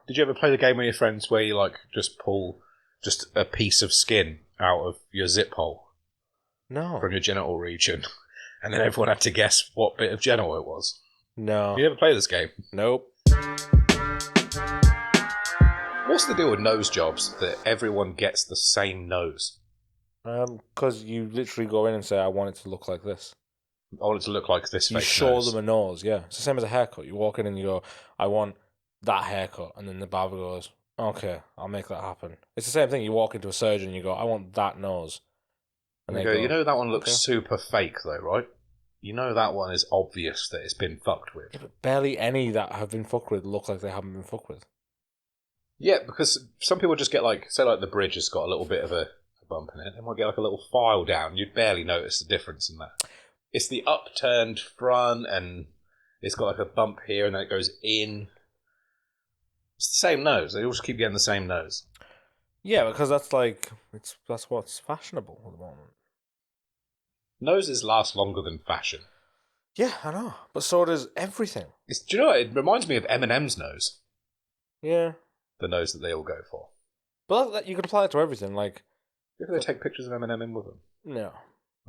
Did you ever play the game with your friends where you like just pull just a piece of skin out of your zip hole No. from your genital region, and then everyone had to guess what bit of genital it was? No. Did you ever play this game? Nope. What's the deal with nose jobs that everyone gets the same nose? Because you literally go in and say, I want it to look like this. I want it to look like this fake You show nose. them a nose, yeah. It's the same as a haircut. You walk in and you go, I want that haircut. And then the barber goes, okay, I'll make that happen. It's the same thing. You walk into a surgeon and you go, I want that nose. And they go, you know that one looks super fake though, right? You know that one is obvious that it's been fucked with. Yeah, but barely any that have been fucked with look like they haven't been fucked with. Yeah, because some people just get like, say like the bridge has got a little bit of a bump in it. They might get like a little file down. You'd barely notice the difference in that. It's the upturned front and it's got like a bump here and then it goes in. It's the same nose. They all just keep getting the same nose. Yeah, because that's like, that's what's fashionable at the moment. Noses last longer than fashion. Yeah, I know. But so does everything. Do you know what? It reminds me of Eminem's nose. Yeah. The nose that they all go for. But you could apply it to everything. Like, Do they take pictures of Eminem in with them? no.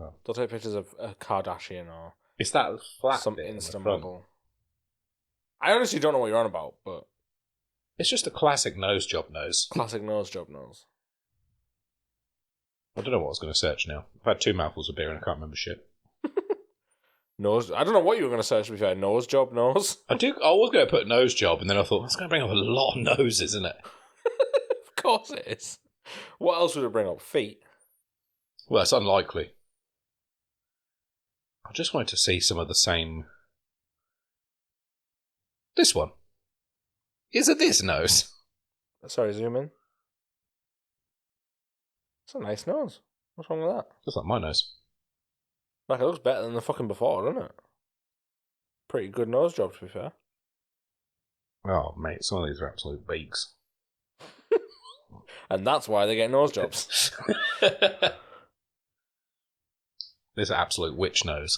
Oh. They'll take pictures of a Kardashian or It's that flat some bit in the Insta front. model. I honestly don't know what you're on about, but It's just a classic nose job nose. classic nose job nose. I don't know what I was going to search now. I've had 2 mouthfuls of beer and I can't remember shit. Nose. I don't know what you were going to search, to be fair. Nose job nose. I was going to put nose job, and then I thought that's going to bring up a lot of noses, isn't it? Of course it is. What else would it bring up? Feet. Well, it's unlikely. I just wanted to see some of the same. This one. Is it this nose? Sorry, zoom in. It's a nice nose. What's wrong with that? Just like my nose. Like, it looks better than the fucking before, doesn't it? Pretty good nose job, to be fair. Oh, mate, some of these are absolute beaks. And that's why they get nose jobs. This absolute witch nose.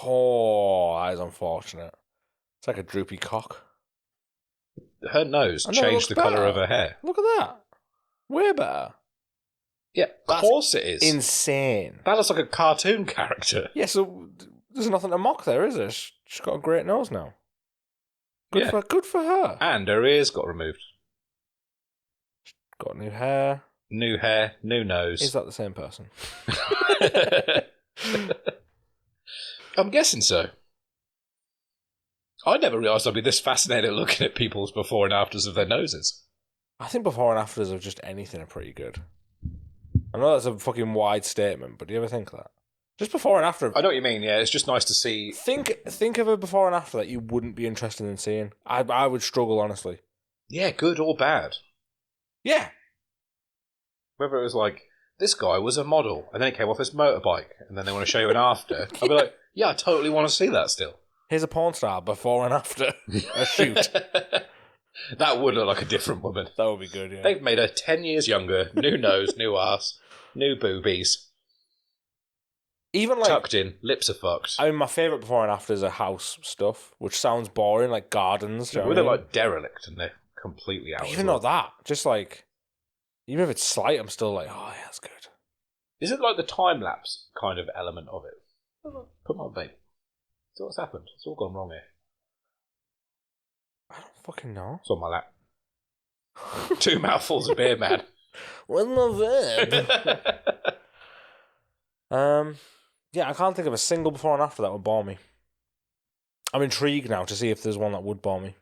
Oh, that is unfortunate. It's like a droopy cock. Her nose I know, it changed the looks colour better. of her hair. Look at that. Way better. Yeah, of course it is. Insane. That looks like a cartoon character. Yeah, so there's nothing to mock there, is there? She's got a great nose now. Good for her. And her ears got removed. Got new hair. New hair, new nose. Is that the same person? I'm guessing so. I never realised I'd be this fascinated looking at people's before and afters of their noses. I think before and afters of just anything are pretty good. I know that's a fucking wide statement, but do you ever think that? Just before and after. I know what you mean, yeah. It's just nice to see. Think of a before and after that you wouldn't be interested in seeing. I would struggle, honestly. Yeah, good or bad. Yeah. Whether it was like, this guy was a model, and then he came off his motorbike, and then they want to show you an after. I'd be like, yeah, I totally want to see that still. Here's a porn star before and after a shoot. That would look like a different woman. That would be good, yeah. They've made her 10 years younger, new nose, new ass, new boobies. Even like tucked in, lips are fucked. I mean, my favourite before and afters are house stuff, which sounds boring, like gardens. Yeah, they're like derelict and they're completely out. Even not that, just like, even if it's slight, I'm still like, oh yeah, that's good. Is it like the time lapse kind of element of it? Put my vape. See what's happened. It's all gone wrong here. I don't fucking know. It's on my lap. 2 mouthfuls of beer, man. Where's my verb? Yeah, I can't think of a single before and after that would bore me. I'm intrigued now to see if there's one that would bore me.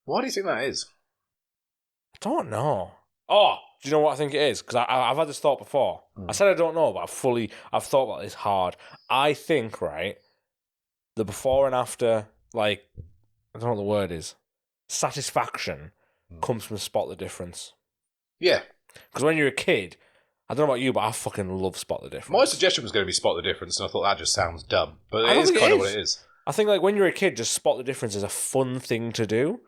Why do you think that is? I don't know. Oh, do you know what I think it is? Because I've had this thought before. I said I don't know, but I've thought about this hard. I think, right, the before and after, like, I don't know what the word is, satisfaction comes from spot the difference. Yeah. Because when you're a kid, I don't know about you, but I fucking love spot the difference. My suggestion was going to be spot the difference, and I thought that just sounds dumb. But I it don't is think kind it of what is. it is. I think, like, when you're a kid, just spot the difference is a fun thing to do.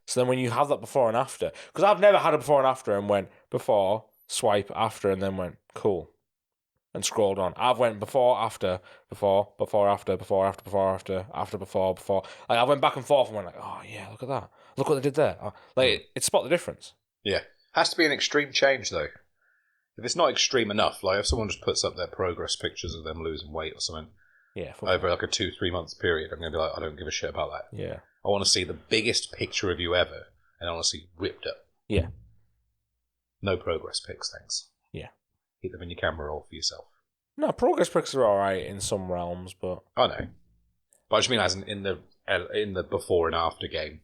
So then when you have that before and after, because I've never had a before and after and went before, swipe, after, and then went, cool. and scrolled on. I've went before, after, before, after, before, after, before, after, before. Like I went back and forth and went like, oh yeah, look at that. Look what they did there. It spot the difference. Yeah. Has to be an extreme change though. If it's not extreme enough, like if someone just puts up their progress pictures of them losing weight or something, over like a 2-3 months period, I'm going to be like, I don't give a shit about that. Yeah. I want to see the biggest picture of you ever, and I want to see you ripped up. Yeah. No progress pics, thanks. Yeah. Keep them in your camera roll for yourself. No, progress pics are alright in some realms, but... I know. But I just mean as in the before and after game.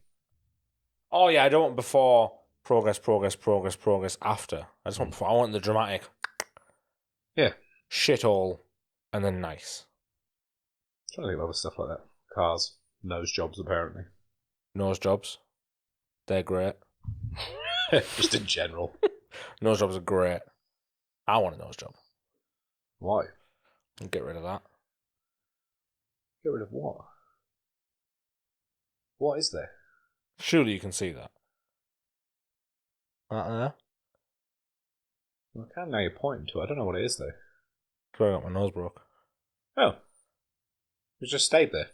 Oh yeah, I don't want before, progress, after. I just want before. I want the dramatic... Yeah. Shit all, and then nice. I'm trying to think of other stuff like that. Cars. Nose jobs, apparently. Nose jobs. They're great. Just in general. Nose jobs are great. I want a nose job. Why? Get rid of that. Get rid of what? What is there? Surely you can see that. Well, I can now you're pointing to it. I don't know what it is, though. I got my nose broke. Oh. It just stayed there.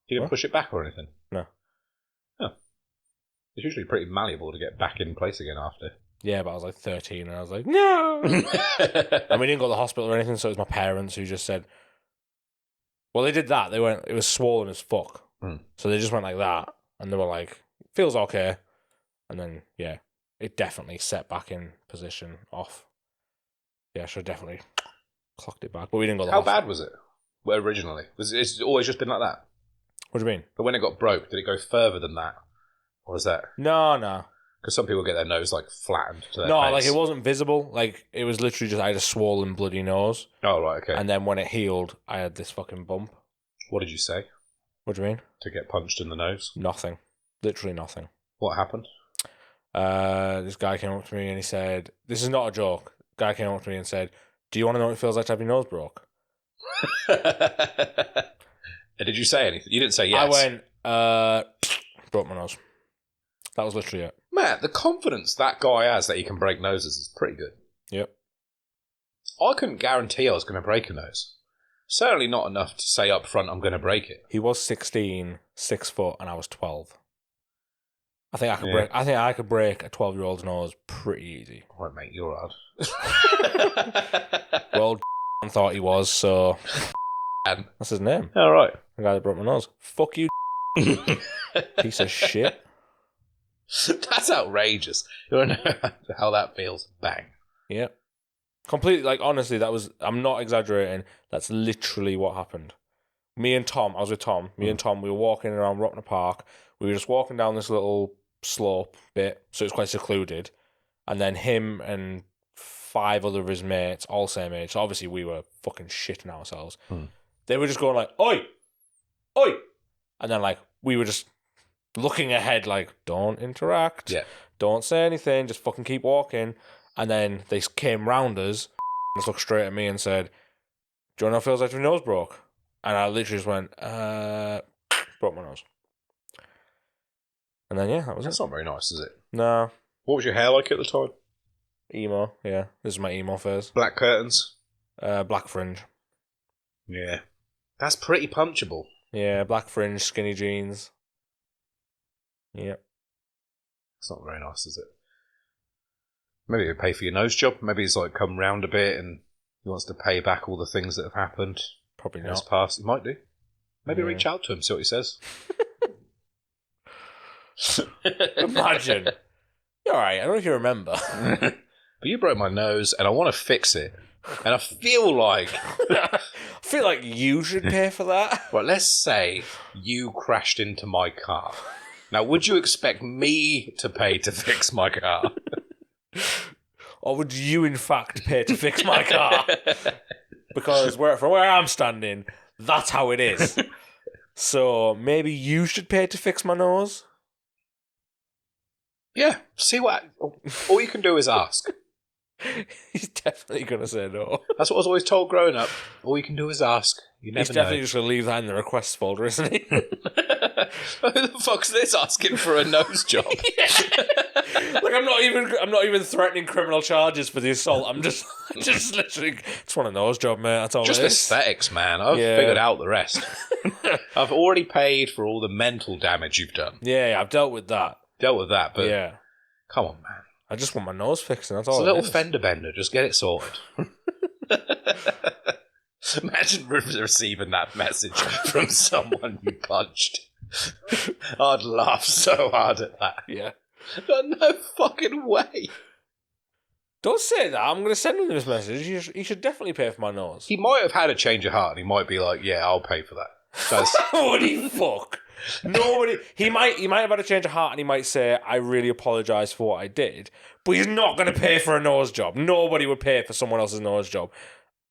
You didn't push it back or anything? No. Oh. It's usually pretty malleable to get back in place again after. Yeah, but I was like 13 and I was like, no! And we didn't go to the hospital or anything, so it was my parents who just said... Well, they did that. They went, it was swollen as fuck. So they just went like that, and they were like, feels okay. And then, yeah, it definitely set back in position off. Yeah, I should have definitely clocked it back. But we didn't go to the hospital. How bad was it? Well, originally? It's always just been like that? What do you mean? But when it got broke, did it go further than that? Or was that... No. Because some people get their nose, like, flattened to their face. Like, it wasn't visible. Like, it was literally just, I had a swollen, bloody nose. Oh, right, okay. And then when it healed, I had this fucking bump. What did you say? What do you mean? To get punched in the nose? Nothing. Literally nothing. What happened? This guy came up to me and he said, this is not a joke. Guy came up to me and said, do you want to know what it feels like to have your nose broke? Did you say anything? You didn't say yes. I went, broke my nose. That was literally it. Matt, the confidence that guy has that he can break noses is pretty good. Yep. I couldn't guarantee I was going to break a nose. Certainly not enough to say up front I'm going to break it. He was 16, 6 foot, and I was 12. I think I could break a 12-year-old's nose pretty easy. All right, mate, you're hard. Well, thought he was, so that's his name. All right. The guy that broke my nose. Fuck you, piece of shit. That's outrageous. You don't know how that feels. Bang. Yep. Completely, like, honestly, I'm not exaggerating. That's literally what happened. Me and Tom, I was with Tom. Me and Tom, we were walking around Rockner Park. We were just walking down this little slope bit, so it was quite secluded. And then him and 5 other of his mates, all same age. So obviously we were fucking shitting ourselves. They were just going like, oi! Oi! And then, like, we were just looking ahead like, don't interact. Yeah. Don't say anything. Just fucking keep walking. And then they came round us and just looked straight at me and said, do you know what it feels like if your nose broke? And I literally just went, broke my nose. And then, yeah, that was That's it. not very nice, is it? No. What was your hair like at the time? Emo, yeah. This is my emo phase. Black curtains? Black fringe. Yeah. That's pretty punchable. Yeah, black fringe, skinny jeans. Yep. It's not very nice, is it? Maybe he'll pay for your nose job. Maybe he's like come round a bit and he wants to pay back all the things that have happened. Probably in his not. past. He might do. Maybe reach out to him, see what he says. Imagine. You're alright, I don't know if you remember. But you broke my nose and I want to fix it. And I feel like... you should pay for that. Well, let's say you crashed into my car. Now, would you expect me to pay to fix my car? Or would you, in fact, pay to fix my car? Because from where I'm standing, that's how it is. So maybe you should pay to fix my nose? Yeah, see what... All you can do is ask. He's definitely going to say no. That's what I was always told growing up. All you can do is ask. You never He's definitely just going to leave that in the requests folder, isn't he? Who the fuck's this asking for a nose job? Like I'm not even threatening criminal charges for the assault. I'm just literally just want a nose job, mate. That's all. Just it is. aesthetics, man. I've figured out the rest. I've already paid for all the mental damage you've done. Yeah, I've dealt with that. But Yeah, come on, man. I just want my nose fixing. That's It's all. a little fender bender. Just get it sorted. Imagine receiving that message from someone you punched. I'd laugh so hard at that. Yeah. But no fucking way. Don't say that. I'm going to send him this message. He should definitely pay for my nose. He might have had a change of heart and he might be like, yeah, I'll pay for that. Holy fuck. Nobody. He might have had a change of heart and he might say, I really apologise for what I did. But he's not going to pay for a nose job. Nobody would pay for someone else's nose job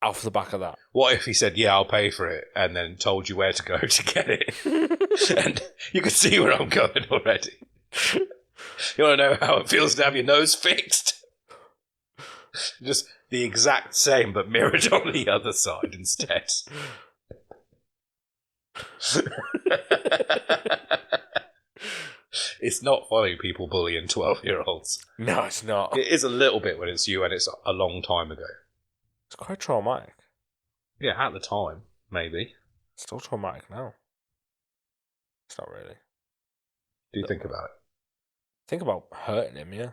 off the back of that. What if he said, yeah, I'll pay for it, and then told you where to go to get it? And you can see where I'm going already. You want to know how it feels to have your nose fixed? Just the exact same, but mirrored on the other side instead. It's not funny people bullying 12-year-olds. No, it's not. It is a little bit when it's you and it's a long time ago. It's quite traumatic. Yeah, at the time, maybe. It's still traumatic now. It's not really. Do you think about it? Think about hurting him, yeah.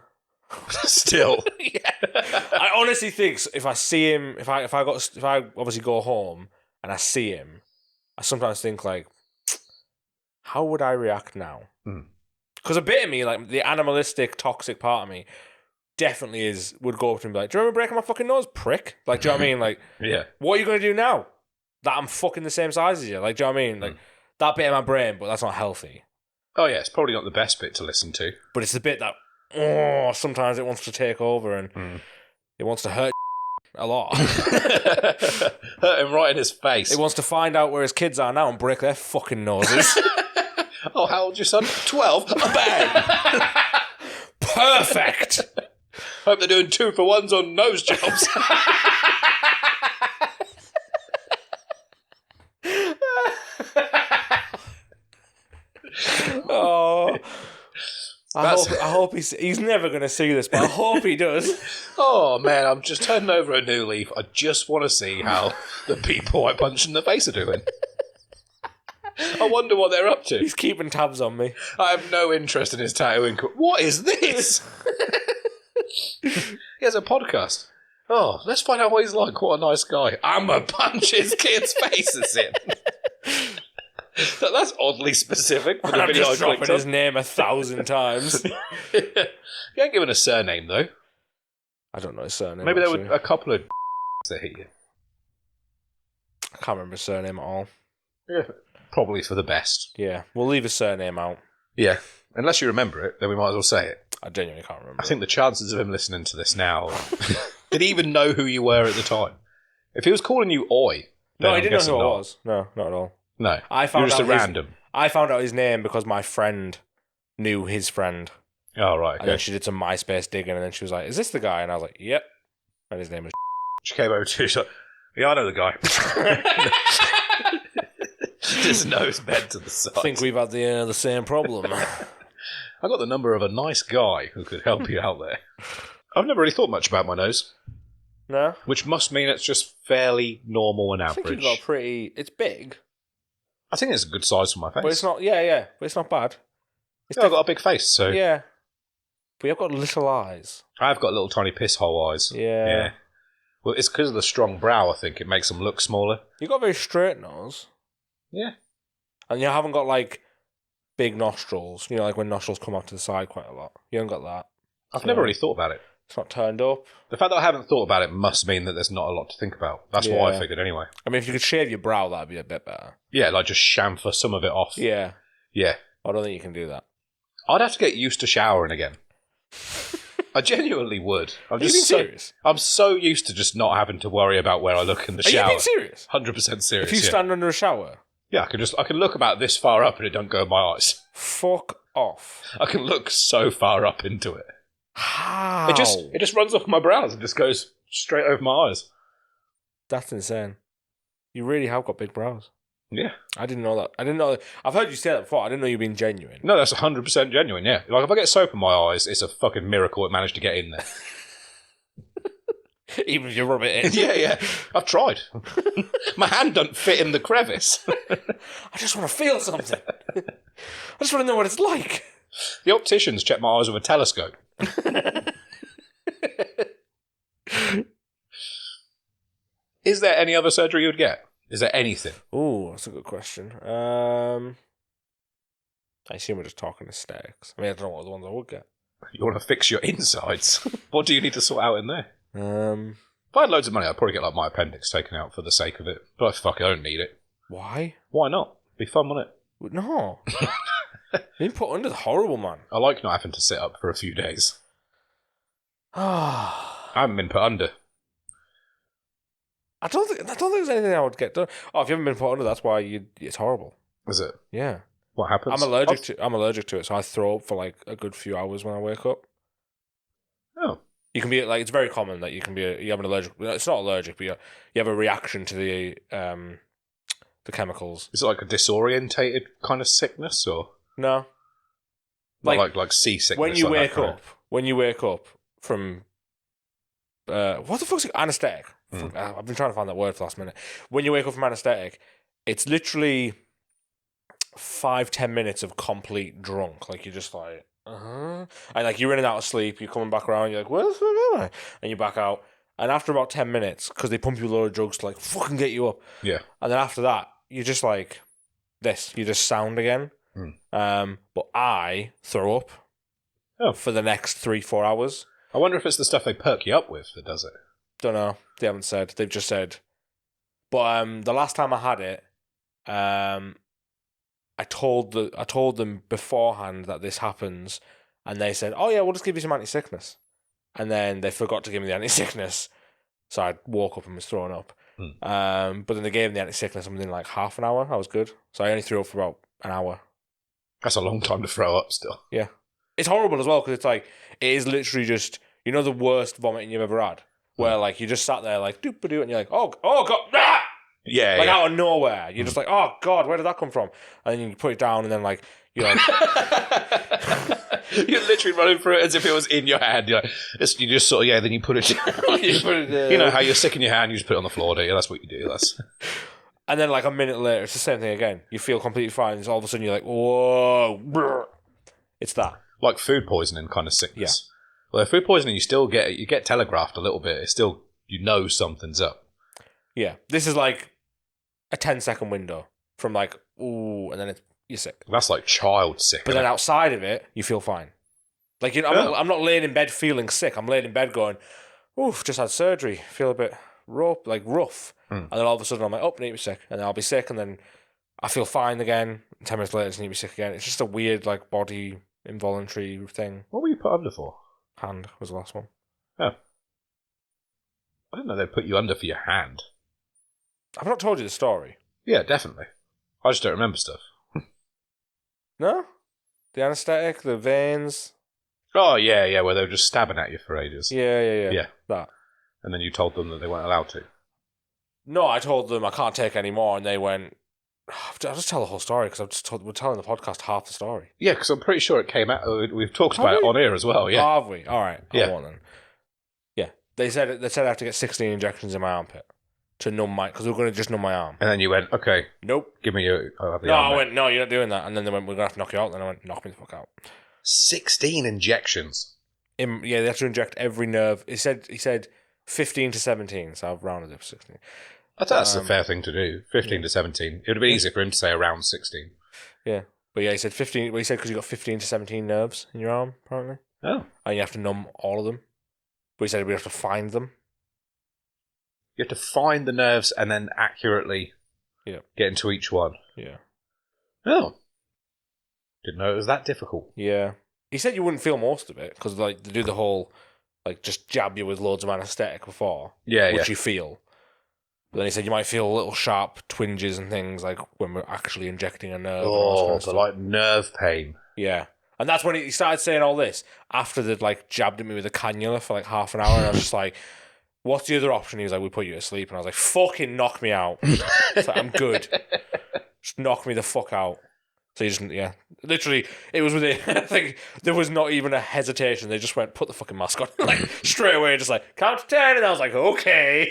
Still. Yeah. I honestly think if I see him, if I obviously go home and I see him, I sometimes think like, how would I react now? Because a bit of me, like the animalistic, toxic part of me, definitely would go up to him and be like, do you remember breaking my fucking nose, prick? Like, do you know what I mean? Like, yeah. What are you going to do now? That I'm fucking the same size as you? Like, do you know what I mean? Like, that bit of my brain, but that's not healthy. Oh, yeah, it's probably not the best bit to listen to. But it's the bit that, sometimes it wants to take over and it wants to hurt a lot. Hurt him right in his face. It wants to find out where his kids are now and break their fucking noses. Oh, how old's your son? 12. Bang! Perfect! Hope they're doing 2-for-1s on nose jobs. Oh, I hope he's never going to see this, but I hope he does. Oh, man, I'm just turning over a new leaf. I just want to see how the people I punched in the face are doing. I wonder what they're up to. He's keeping tabs on me. I have no interest in his tattooing. What is this? He has a podcast. Oh, let's find out what he's like. What a nice guy. I'm going to punch his kids' faces in. That's oddly specific for the I'm video just I clicked dropping on. his name 1,000 times. You ain't given a surname, though. I don't know his surname. Maybe there actually. were a couple of that hit you. I can't remember his surname at all. Yeah. Probably for the best. Yeah, we'll leave his surname out. Yeah. Unless you remember it, then we might as well say it. I genuinely can't remember. I think the chances of him listening to this now... Did he even know who you were at the time? If he was calling you Oi... No, I didn't know who I was. No, not at all. No. I found You're just out a random. I found out his name because my friend knew his friend. Oh, right. Okay. And then she did some MySpace digging and then she was like, is this the guy? And I was like, yep. And his name was... She came over to you, she's like, yeah, I know the guy. Just nose bent to the side. I think we've had the same problem. I got the number of a nice guy who could help you out there. I've never really thought much about my nose. No? Which must mean it's just fairly normal and I average. think you've got pretty... It's big. I think it's a good size for my face. But it's not... Yeah. But it's not bad. Yeah, I've got a big face, so... Yeah. But you've got little eyes. I've got little tiny piss hole eyes. Yeah. Well, it's because of the strong brow, I think. It makes them look smaller. You've got a very straight nose. Yeah. And you haven't got, like, big nostrils. You know, like when nostrils come out to the side quite a lot. You haven't got that. I've never really thought about it. It's not turned up. The fact that I haven't thought about it must mean that there's not a lot to think about. That's what I figured anyway. I mean, if you could shave your brow, that'd be a bit better. Yeah, like just chamfer some of it off. Yeah. Yeah. I don't think you can do that. I'd have to get used to showering again. I genuinely would. Are you being serious? I'm so used to just not having to worry about where I look in the shower. Are you being serious? 100% serious. If you stand under a shower? Yeah, I can look about this far up and it don't go in my eyes. Fuck off. I can look so far up into it. How? It just runs off my brows and just goes straight over my eyes. That's insane. You really have got big brows. Yeah. I didn't know that. I didn't know. I've heard you say that before. I didn't know you've been genuine. No, that's 100% genuine, yeah. Like, if I get soap in my eyes, it's a fucking miracle it managed to get in there. Even if you rub it in. Yeah. I've tried. My hand don't fit in the crevice. I just want to feel something. I just want to know what it's like. The opticians check my eyes with a telescope. Is there any other surgery you would get? Is there anything? Oh, that's a good question. I assume we're just talking aesthetics. I mean, I don't know what the ones I would get. You want to fix your insides? What do you need to sort out in there? Um, If I had loads of money, I'd probably get like my appendix taken out for the sake of it. But fuck, I don't need it. why? Why not? Be fun, wouldn't it? No. Being put under is horrible, man. I like not having to sit up for a few days. I I haven't been put under. don't think there's anything I would get done. Oh, if you haven't been put under, that's why it's horrible. Is it? Yeah. What happens? I'm allergic to it, so I throw up for like a good few hours when I wake up. Oh. You can be like, it's very common that you have an allergic. It's not allergic, but you have a reaction to the chemicals. Is it like a disorientated kind of sickness, or No, like seasickness? when you like wake up from what the fuck's it? Anesthetic? I've been trying to find that word for the last minute. When you wake up from anesthetic, it's literally 5-10 minutes of complete drunk. Like, you're just like, and like you're in and out of sleep. You're coming back around. You're like, where the fuck am I? And you're back out. And after about 10 minutes, because they pump you a load of drugs to like fucking get you up. Yeah. And then after that, you're just like this. You just sound again. But I throw up for the next 3-4 hours. I wonder if it's the stuff they perk you up with that does it. Don't know. They haven't said. They've just said. But the last time I had it, I told them beforehand that this happens, and they said, "Oh yeah, we'll just give you some anti-sickness." And then they forgot to give me the anti-sickness, so I woke up and was throwing up. But then they gave me the anti-sickness within like half an hour. I was good, so I only threw up for about an hour. That's a long time to throw up still. Yeah, it's horrible as well because it's like it is literally just the worst vomiting you've ever had, where like you just sat there like doop-a-doo, and you're like, oh god. Ah! Yeah, like out of nowhere. You're just like, oh god, where did that come from? And then you put it down, and then like you're like, you're literally running through it as if it was in your hand. You're like, you just sort of then you put it down. You know how you're sick in your hand, you just put it on the floor, do you? That's what you do. And then like a minute later, it's the same thing again. You feel completely fine, and all of a sudden you're like, whoa, it's that like food poisoning kind of sickness. Yeah. Well, food poisoning, you get telegraphed a little bit. It's still something's up. Yeah, this is like a 10-second window from like, ooh, and then you're sick. That's like child sick. But then outside of it, you feel fine. Like, I'm not laying in bed feeling sick. I'm laying in bed going, oof, just had surgery. Feel a bit rough. And then all of a sudden I'm like, oh, I need to be sick. And then I'll be sick, and then I feel fine again. 10 minutes later, I need to be sick again. It's just a weird, like, body involuntary thing. What were you put under for? Hand was the last one. Oh. I didn't know they'd put you under for your hand. I've not told you the story. Yeah, definitely. I just don't remember stuff. No? The anaesthetic, the veins. Oh, yeah, where they were just stabbing at you for ages. Yeah. Yeah. That. And then you told them that they weren't allowed to. No, I told them I can't take any more, and they went, I'll just tell the whole story, because we're telling the podcast half the story. Yeah, because I'm pretty sure it came out, we've talked about it on air as well, yeah. Oh, have we? All right. Yeah. Then. Yeah. They said I have to get 16 injections in my armpit to numb because we were going to just numb my arm. And then you went, okay. Nope. Give me your... No, I went, no, you're not doing that. And then they went, we're going to have to knock you out. And then I went, knock me the fuck out. 16 injections? Yeah, they have to inject every nerve. He said 15 to 17, so I've rounded it to 16. That's a fair thing to do. 15 to 17. It would have been easier for him to say around 16. Yeah. But yeah, he said 15. Well, he said because you've got 15 to 17 nerves in your arm, apparently. Oh. And you have to numb all of them. But he said we have to find them. You have to find the nerves and then accurately get into each one. Yeah. Oh. Didn't know it was that difficult. Yeah. He said you wouldn't feel most of it because like they do the whole like just jab you with loads of anaesthetic before. Yeah, which you feel. But then he said you might feel little sharp twinges and things like when we're actually injecting a nerve. Oh, the like nerve pain. Yeah. And that's when he started saying all this after they'd like jabbed at me with a cannula for like half an hour, and I was just like, what's the other option? He was like, we put you to sleep. And I was like, fucking knock me out. It's like, I'm good. Just knock me the fuck out. So he just, yeah. Literally, it was within, I think there was not even a hesitation. They just went, put the fucking mask on. Like, straight away, just like, count to 10. And I was like, okay.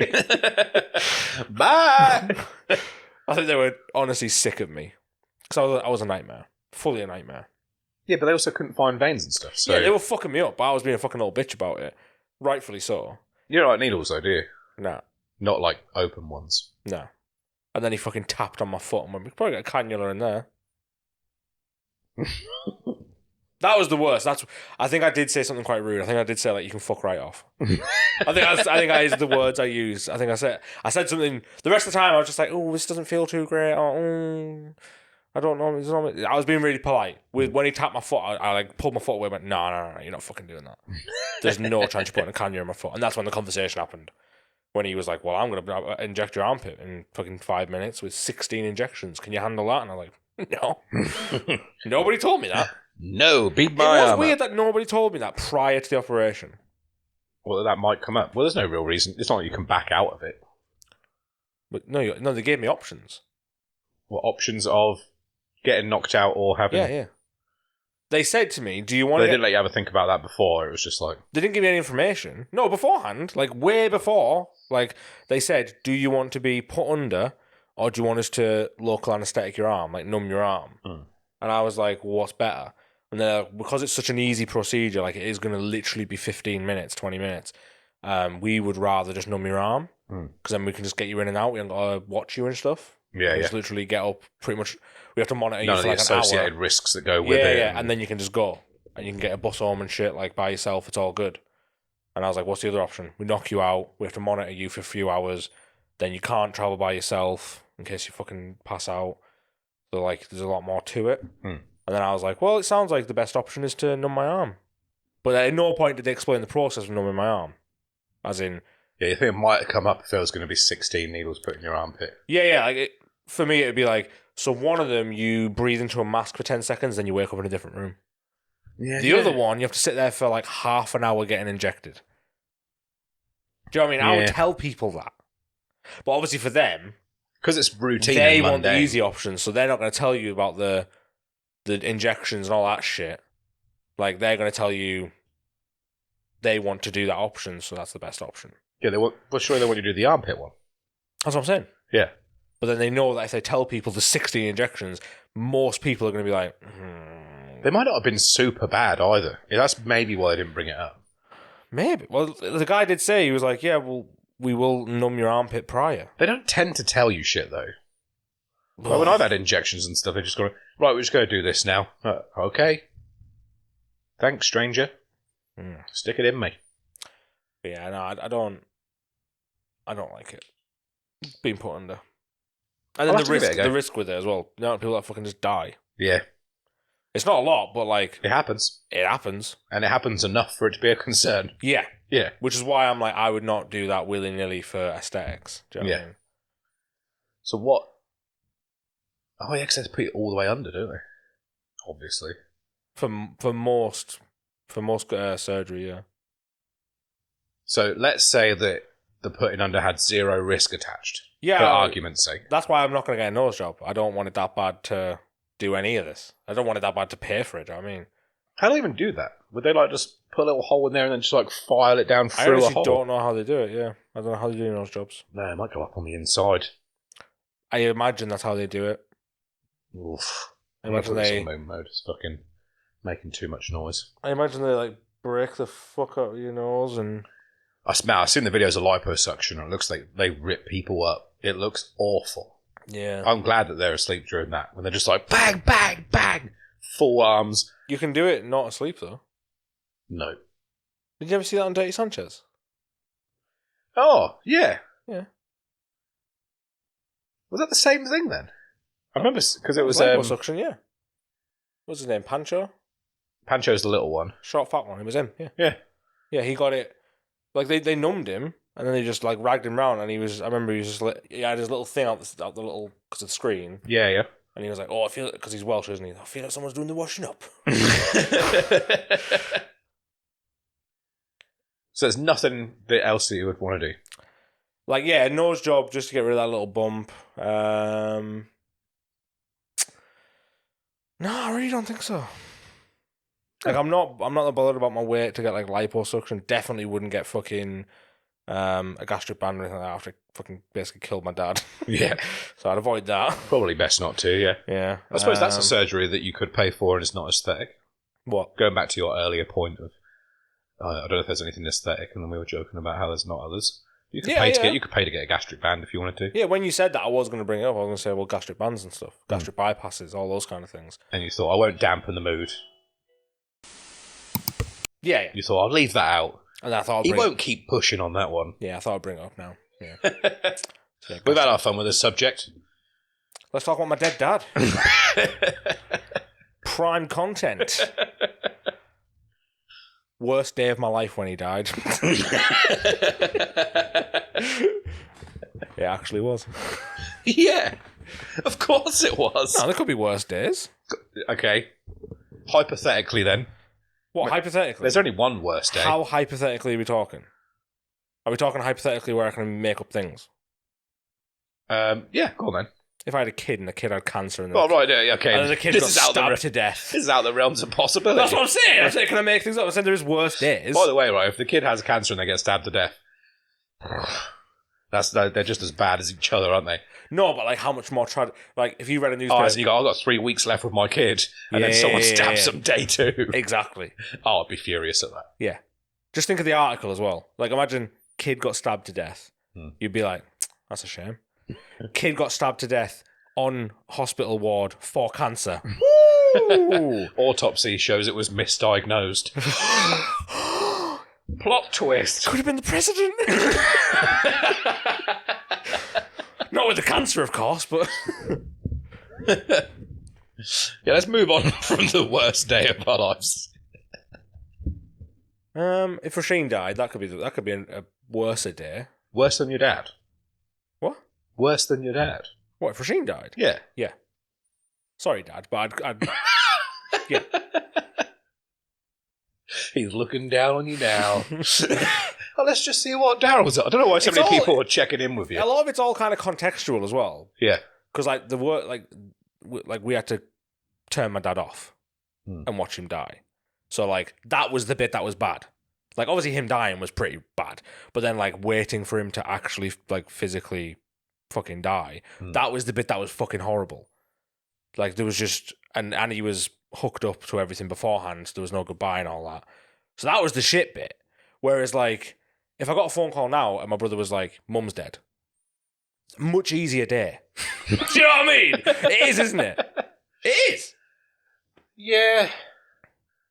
Bye! I think they were honestly sick of me. Because I was a nightmare. Fully a nightmare. Yeah, but they also couldn't find veins and stuff. So. Yeah, they were fucking me up, but I was being a fucking little bitch about it. Rightfully so. You don't like needles, though, do you? No. Not like open ones. No. And then he fucking tapped on my foot and went, we could probably get a cannula in there. That was the worst. I think I did say something quite rude. I think I did say, like, you can fuck right off. I think that is the words I used. I think I said something. The rest of the time, I was just like, oh, this doesn't feel too great. I don't know. I was being really polite. When he tapped my foot, I like pulled my foot away and went, no, you're not fucking doing that. There's no chance you're putting a cannula in my foot. And that's when the conversation happened. When he was like, well, I'm going to inject your armpit in fucking 5 minutes with 16 injections. Can you handle that? And I'm like, no. Nobody told me that. No, beat my It was weird that nobody told me that prior to the operation. Well, that might come up. Well, there's no real reason. It's not like you can back out of it. But no, they gave me options. What options of getting knocked out or having... Yeah. They said to me, do you want to... They didn't let you ever think about that before. It was just like... They didn't give me any information. No, beforehand. Like, way before. Like, they said, do you want to be put under or do you want us to local anaesthetic your arm? Like, numb your arm? And I was like, what's better? And then because it's such an easy procedure, like, it is going to literally be 15 minutes, 20 minutes, we would rather just numb your arm because then we can just get you in and out. We don't got to watch you and stuff. Yeah, Just literally get up pretty much... We have to monitor you for like an hour. None of the associated risks that go with it. Yeah, and then you can just go. And you can get a bus home and shit, like, by yourself. It's all good. And I was like, what's the other option? We knock you out. We have to monitor you for a few hours. Then you can't travel by yourself in case you fucking pass out. So, like, there's a lot more to it. And then I was like, well, it sounds like the best option is to numb my arm. But at no point did they explain the process of numbing my arm. As in... Yeah, you think it might have come up if there was going to be 16 needles put in your armpit. Yeah, like, for me, it'd be like... So one of them, you breathe into a mask for 10 seconds, then you wake up in a different room. Yeah. The other one, you have to sit there for like half an hour getting injected. Do you know what I mean? I would tell people that. But obviously for them... Because it's routine they and want the mundane. easy options, so they're not going to tell you about the injections and all that shit. Like, they're going to tell you they want to do that option, so that's the best option. Yeah, they want you to do the armpit one. That's what I'm saying. Yeah. But then they know that if they tell people the 60 injections, most people are going to be like... They might not have been super bad either. Yeah, that's maybe why they didn't bring it up. Maybe. Well, the guy did say, he was like, yeah, well, we will numb your armpit prior. They don't tend to tell you shit, though. Like when I've had injections and stuff, they just go, right, we're just going to do this now. Okay. Thanks, stranger. Stick it in me. But yeah, no, I don't like it. Being put under. And then the risk with it as well. You know, people that fucking just die. Yeah. It's not a lot, but like... It happens. It happens. And it happens enough for it to be a concern. Yeah. Yeah. Which is why I'm like, I would not do that willy-nilly for aesthetics. Do you know what I mean? So what... Oh, yeah, because they put it all the way under, don't they? Obviously. For most surgery, yeah. So let's say that the putting under had zero risk attached. Yeah. For argument's sake. That's why I'm not going to get a nose job. I don't want it that bad to do any of this. I don't want it that bad to pay for it, do you know what I mean? How do they even do that? Would they like just put a little hole in there and then just like file it down through a hole? I don't know how they do it, yeah. I don't know how they do nose jobs. No, it might go up on the inside. I imagine that's how they do it. Oof. I imagine they... on mode. It's fucking making too much noise. I imagine they like break the fuck out of your nose and... I've seen the videos of liposuction and it looks like they rip people up. It looks awful. Yeah. I'm glad that they're asleep during that. When they're just like, bang, bang, bang. Full arms. You can do it not asleep, though. No. Did you ever see that on Dirty Sanchez? Oh, yeah. Yeah. Was that the same thing then? I remember, because it was... liposuction, yeah. What's his name? Pancho? Pancho's the little one. Short, fat one. It was him, yeah. Yeah. Yeah, he got it... Like, they numbed him, and then they just, like, ragged him round, and he was... I remember he was just... He had his little thing out the little... Because of the screen. Yeah, yeah. And he was like, oh, I feel... Because he's Welsh, isn't he? I feel like someone's doing the washing up. So there's nothing else that you would want to do? Like, yeah, a nose job just to get rid of that little bump. No, I really don't think so. Like, I'm not that bothered about my weight to get, like, liposuction. Definitely wouldn't get fucking a gastric band or anything like that after I fucking basically killed my dad. Yeah. So I'd avoid that. Probably best not to, yeah. Yeah. I suppose that's a surgery that you could pay for and it's not aesthetic. What? Going back to your earlier point of, I don't know if there's anything aesthetic, and then we were joking about how there's not others. You could pay to get a gastric band if you wanted to. Yeah, when you said that, I was going to bring it up. I was going to say, well, gastric bands and stuff, gastric bypasses, all those kind of things. And you thought, I won't dampen the mood. Yeah. You thought, I'll leave that out. And I thought he won't keep pushing on that one. Yeah, I thought I'd bring it up now. Yeah. So, we've had our fun with this subject. Let's talk about my dead dad. Prime content. Worst day of my life when he died. It actually was. Yeah, of course it was. No, there could be worse days. Okay. Hypothetically, then. What, hypothetically? There's only one worse day. How hypothetically are we talking? Are we talking hypothetically where I can make up things? Yeah, go on then. If I had a kid and the kid had cancer and right, yeah, okay. And the kid got stabbed to death. This is out of the realms of possibility. That's what I'm saying. I'm saying, can I make things up? I'm saying there's worse days. By the way, right, if the kid has cancer and they get stabbed to death, they're just as bad as each other, aren't they? No, but like how much more like if you read a newspaper... so I've got 3 weeks left with my kid, and then someone stabs them day 2. Exactly. Oh, I'd be furious at that. Yeah. Just think of the article as well. Like, imagine kid got stabbed to death. You'd be like, that's a shame. Kid got stabbed to death on hospital ward for cancer. Woo! Autopsy shows it was misdiagnosed. Plot twist. Could have been the president. Not with the cancer, of course, but... Yeah, let's move on from the worst day of our lives. If Rasheen died, that could be a worse day. Worse than your dad? What? Worse than your dad? What, if Rasheen died? Yeah. Yeah. Sorry, Dad, but I'd yeah. He's looking down on you now. Well, let's just see what Daryl's at. I don't know why so many people are checking in with you. A lot of it's all kind of contextual as well. Yeah. Because like the work, like we had to turn my dad off and watch him die. So like that was the bit that was bad. Like obviously him dying was pretty bad, but then like waiting for him to actually like physically fucking die, that was the bit that was fucking horrible. Like there was just and he was hooked up to everything beforehand, so there was no goodbye and all that. So that was the shit bit. Whereas like if I got a phone call now and my brother was like, "Mum's dead," it's a much easier day. Do you know what I mean? It is, isn't it? It is. Yeah.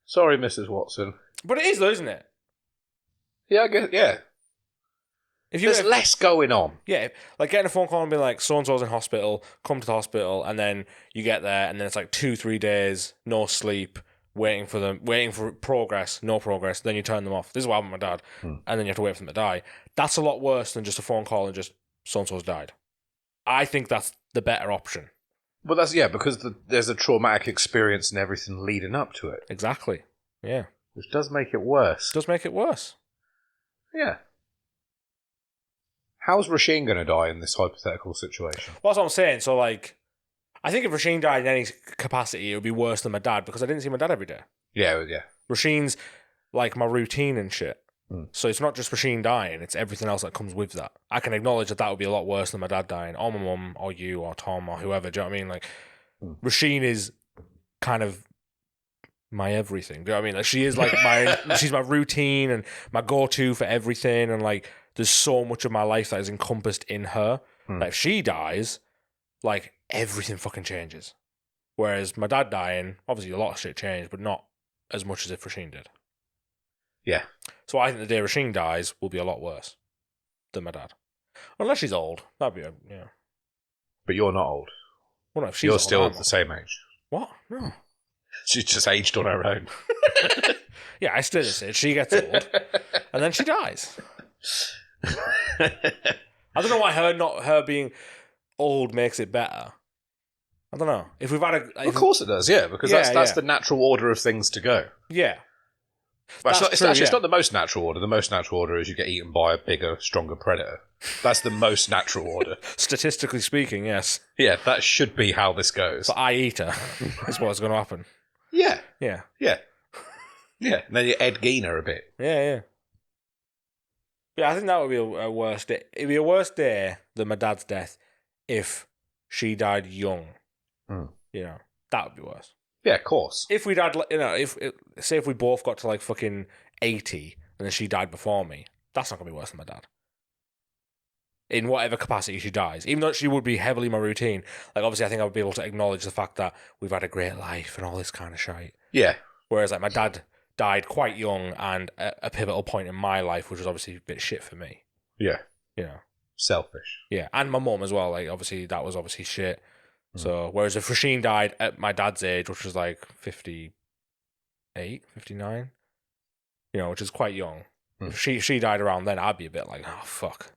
Sorry, Mrs. Watson. But it is though, isn't it? Yeah, I guess, yeah. There's less going on. Yeah, like getting a phone call and being like, so-and-so's in hospital, come to the hospital, and then you get there, and then it's like 2-3 days, no sleep, waiting for progress, no progress, then you turn them off. This is what happened with my dad. And then you have to wait for them to die. That's a lot worse than just a phone call and just, so-and-so's died. I think that's the better option. Well, that's, yeah, because there's a traumatic experience and everything leading up to it. Exactly, yeah. Which does make it worse. Does make it worse. Yeah. How's Rasheen going to die in this hypothetical situation? Well, that's what I'm saying. So, like, I think if Rasheen died in any capacity, it would be worse than my dad because I didn't see my dad every day. Yeah, yeah. Rasheen's, like, my routine and shit. So it's not just Rasheen dying, it's everything else that comes with that. I can acknowledge that would be a lot worse than my dad dying, or my mum, or you, or Tom, or whoever. Do you know what I mean? Like, Rasheen is kind of my everything. Do you know what I mean? Like, she is like she's my routine and my go-to for everything, and like, there's so much of my life that is encompassed in her. Like, if she dies, like, everything fucking changes. Whereas my dad dying, obviously a lot of shit changed, but not as much as if Rasheen did. Yeah. So I think the day Rasheen dies will be a lot worse than my dad. Unless she's old. That'd be yeah. But you're not old. Well, no, if she's you're old, still the same age. What? No. She's just aged on her own. Yeah, I still say she gets old and then she dies. I don't know why her being old makes it better. I don't know. If we've had of course it does, yeah, because that's the natural order of things to go. Yeah. Well, That's it's true, actually, yeah. it's not the most natural order. The most natural order is you get eaten by a bigger, stronger predator. That's the most natural order. Statistically speaking, yes. Yeah, that should be how this goes. But I eat her is what's going to happen. Yeah. Yeah. Yeah. Yeah. And then you Ed Gein her a bit. Yeah. Yeah, I think that would be a worse day. It'd be a worse day than my dad's death if she died young. Mm. You know, that would be worse. Yeah, of course. If we'd had, say if we both got to like fucking 80 and then she died before me, that's not going to be worse than my dad. In whatever capacity she dies. Even though she would be heavily my routine. Like, obviously, I think I would be able to acknowledge the fact that we've had a great life and all this kind of shite. Yeah. Whereas, like, my dad died quite young and a pivotal point in my life, which was obviously a bit shit for me. Yeah. You know? Selfish. Yeah. And my mum as well. Like, obviously, that was obviously shit. So, whereas if Rasheen died at my dad's age, which was like 58, 59, you know, which is quite young. If she died around then, I'd be a bit like, oh, fuck.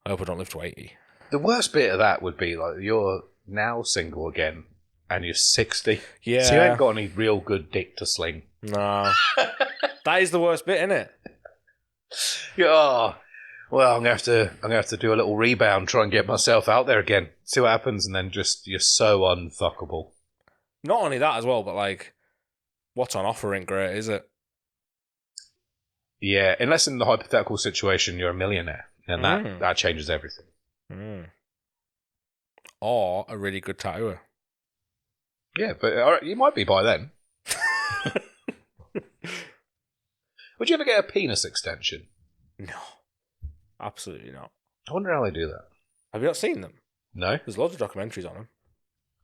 I hope I don't live to 80. The worst bit of that would be, like, you're now single again and you're 60. Yeah. So you ain't got any real good dick to sling. No. That is the worst bit, isn't it? Yeah, oh, well, I'm gonna have to do a little rebound, try and get myself out there again, see what happens, and then just you're so unfuckable. Not only that as well, but like, what's on offer ain't great, is it? Yeah, unless in the hypothetical situation you're a millionaire, and that changes everything. Or a really good tattooer. Yeah, but you might be by then. Would you ever get a penis extension? No. Absolutely not. I wonder how they do that. Have you not seen them? No? There's loads of documentaries on them.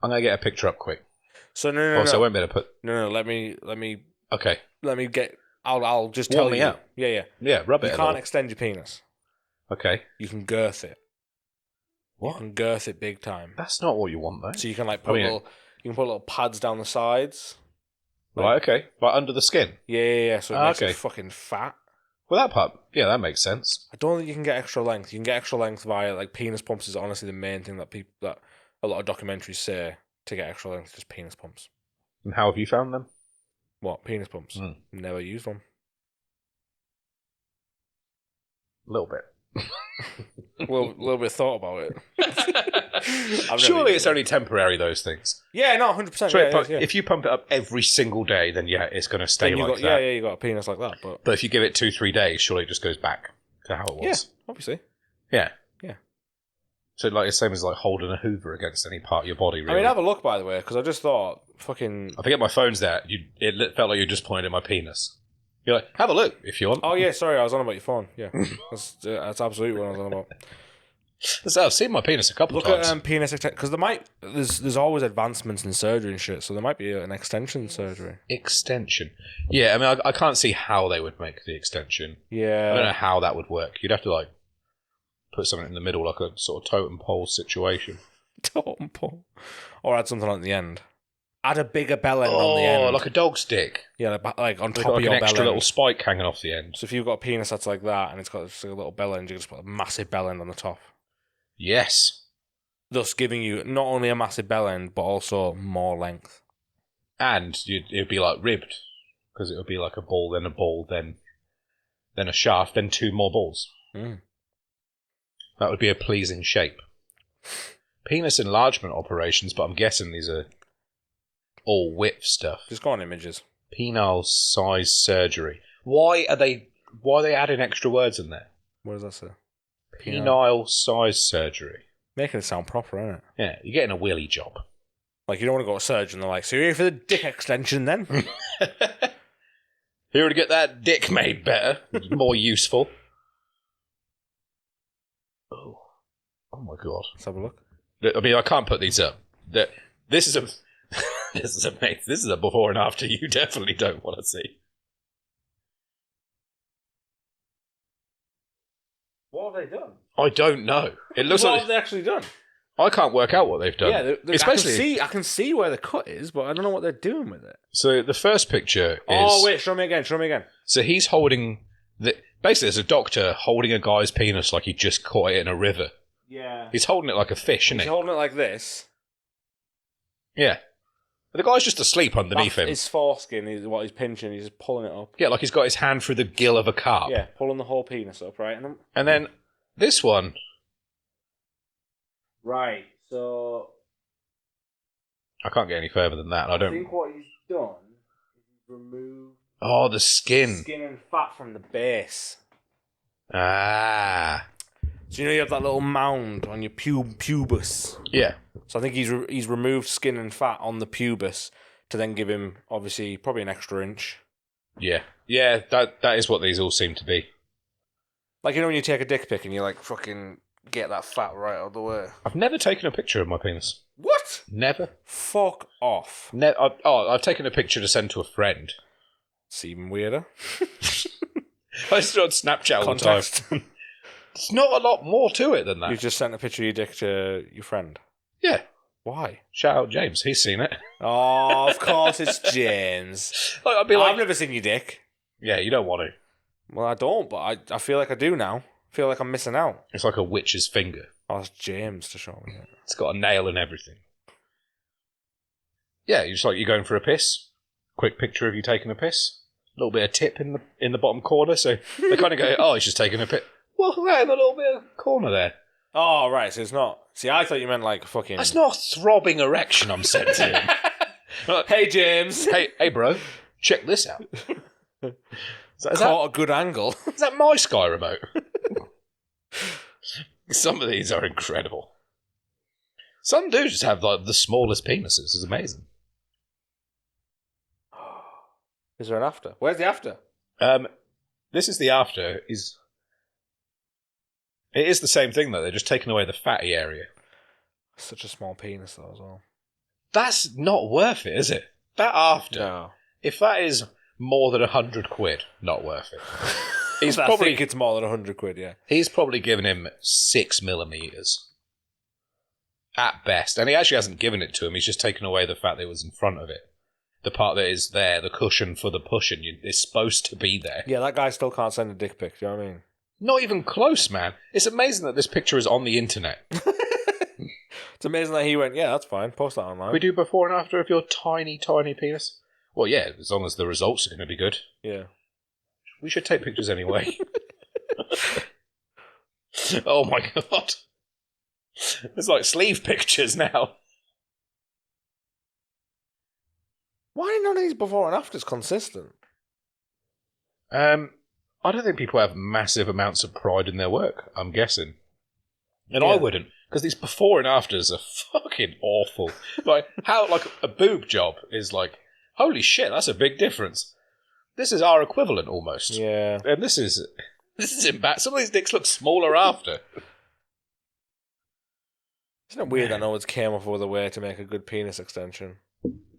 I'm going to get a picture up quick. So no. So I won't be able to put... No, let me... Okay. Let me get... I'll just tell Warm me you. out. Yeah. Yeah, rub it. You can't extend your penis. Okay. You can girth it. What? You can girth it big time. That's not what you want, though. So you can like put you can put little pads down the sides. Right, okay. Right under the skin. Yeah. So it makes it fucking fat. Well, that part, yeah, that makes sense. I don't think you can get extra length. You can get extra length via like penis pumps is honestly the main thing that a lot of documentaries say to get extra length, just penis pumps. And how have you found them? What, penis pumps? Never used one. A little bit. A little bit thought about it. Surely it's only temporary, those things. Yeah, no, 100%. If you pump it up every single day, then yeah, it's going to stay like that. Yeah, you got a penis like that. But if you give it 2-3 days, surely it just goes back to how it was. Yeah, obviously. Yeah. Yeah. So like the same as like holding a Hoover against any part of your body, really. I mean, have a look, by the way, because I just thought, fucking... I forget my phone's there. It felt like you just pointed at my penis. You're like, have a look if you want. Oh, yeah, sorry, I was on about your phone. Yeah. That's absolutely what I was on about. So I've seen my penis a couple of times. Look at penis extension, because there's always advancements in surgery and shit, so there might be an extension surgery. Extension. Yeah, I mean, I can't see how they would make the extension. Yeah. I don't know how that would work. You'd have to, like, put something in the middle, like a sort of totem pole situation. Totem pole. Or add something at the end. Add a bigger bell end on the end. Oh, like a dog's dick. Yeah, like on top like of your an bell extra end. little spike hanging off the end. So if you've got a penis that's like that, and it's got just a little bell end, you can just put a massive bell end on the top. Yes. Thus giving you not only a massive bell end, but also more length. And it'd be like ribbed, because it would be like a ball, then a shaft, then 2 more balls. That would be a pleasing shape. Penis enlargement operations, but I'm guessing these are all width stuff. Just go on images. Penile size surgery. Why are they adding extra words in there? What does that say? Penile size surgery. Making it sound proper, isn't it? Yeah, you're getting a willy job. Like, you don't want to go to a surgeon, they're like, so you're here for the dick extension then? Here to get that dick made better, more useful. Oh my god. Let's have a look. I mean, I can't put these up. This is a before and after you definitely don't want to see. What have they done? I don't know. It looks what like have they actually done? I can't work out what they've done. Yeah, especially I can see where the cut is, but I don't know what they're doing with it. So the first picture is... Oh, wait, show me again. So he's holding... Basically, there's a doctor holding a guy's penis like he just caught it in a river. Yeah. He's holding it like a fish, isn't he? He's holding it like this. Yeah. The guy's just asleep underneath him. His foreskin is what he's pinching. He's just pulling it up. Yeah, like he's got his hand through the gill of a carp. Yeah, pulling the whole penis up, right? And then this one. Right, so I can't get any further than that. I think what he's done is he's removed the skin and fat from the base. Ah. So you have that little mound on your pubis. Yeah. So I think he's removed skin and fat on the pubis to then give him, obviously, probably an extra inch. Yeah. Yeah, that is what these all seem to be. Like, when you take a dick pic and you, fucking get that fat right out of the way. I've never taken a picture of my penis. What? Never. Fuck off. I've taken a picture to send to a friend. It's even weirder. I just on Snapchat all the time. There's not a lot more to it than that. You just sent a picture of your dick to your friend? Yeah. Why? Shout out James. He's seen it. Oh, of course it's James. I've never seen your dick. Yeah, you don't want to. Well, I don't, but I feel like I do now. I feel like I'm missing out. It's like a witch's finger. Oh, it's James to show me it. It's got a nail and everything. Yeah, you're going for a piss. Quick picture of you taking a piss. A little bit of tip in the bottom corner, so they kind of go, oh, he's just taking a piss. Well, there's a little bit of corner there. Oh, right, so it's not... See, I thought you meant fucking... That's not a throbbing erection I'm sending him. Hey, James. Hey, bro, check this out. Caught a good angle. Is that my Sky remote? Some of these are incredible. Some do just have the smallest penises. It's amazing. Is there an after? Where's the after? This is the after. It is the same thing, though. They're just taking away the fatty area. Such a small penis, though, as well. That's not worth it, is it? That after. No. If that is more than £100, not worth it. I think it's more than £100, yeah. He's probably given him 6mm. At best. And he actually hasn't given it to him. He's just taken away the fat that was in front of it. The part that is there, the cushion for the pushing, is supposed to be there. Yeah, that guy still can't send a dick pic, do you know what I mean? Not even close, man. It's amazing that this picture is on the internet. It's amazing that he went, yeah, that's fine, post that online. We do before and after of your tiny, tiny penis? Well, yeah, as long as the results are going to be good. Yeah. We should take pictures anyway. Oh my god. It's like sleeve pictures now. Why are none of these before and afters consistent? I don't think people have massive amounts of pride in their work, I'm guessing. And Yeah. I wouldn't, because these before and afters are fucking awful. Like, how, a boob job is holy shit, that's a big difference. This is our equivalent, almost. Yeah. And this is embarrassing. Some of these dicks look smaller after. Isn't it weird that no one's came up with a way to make a good penis extension?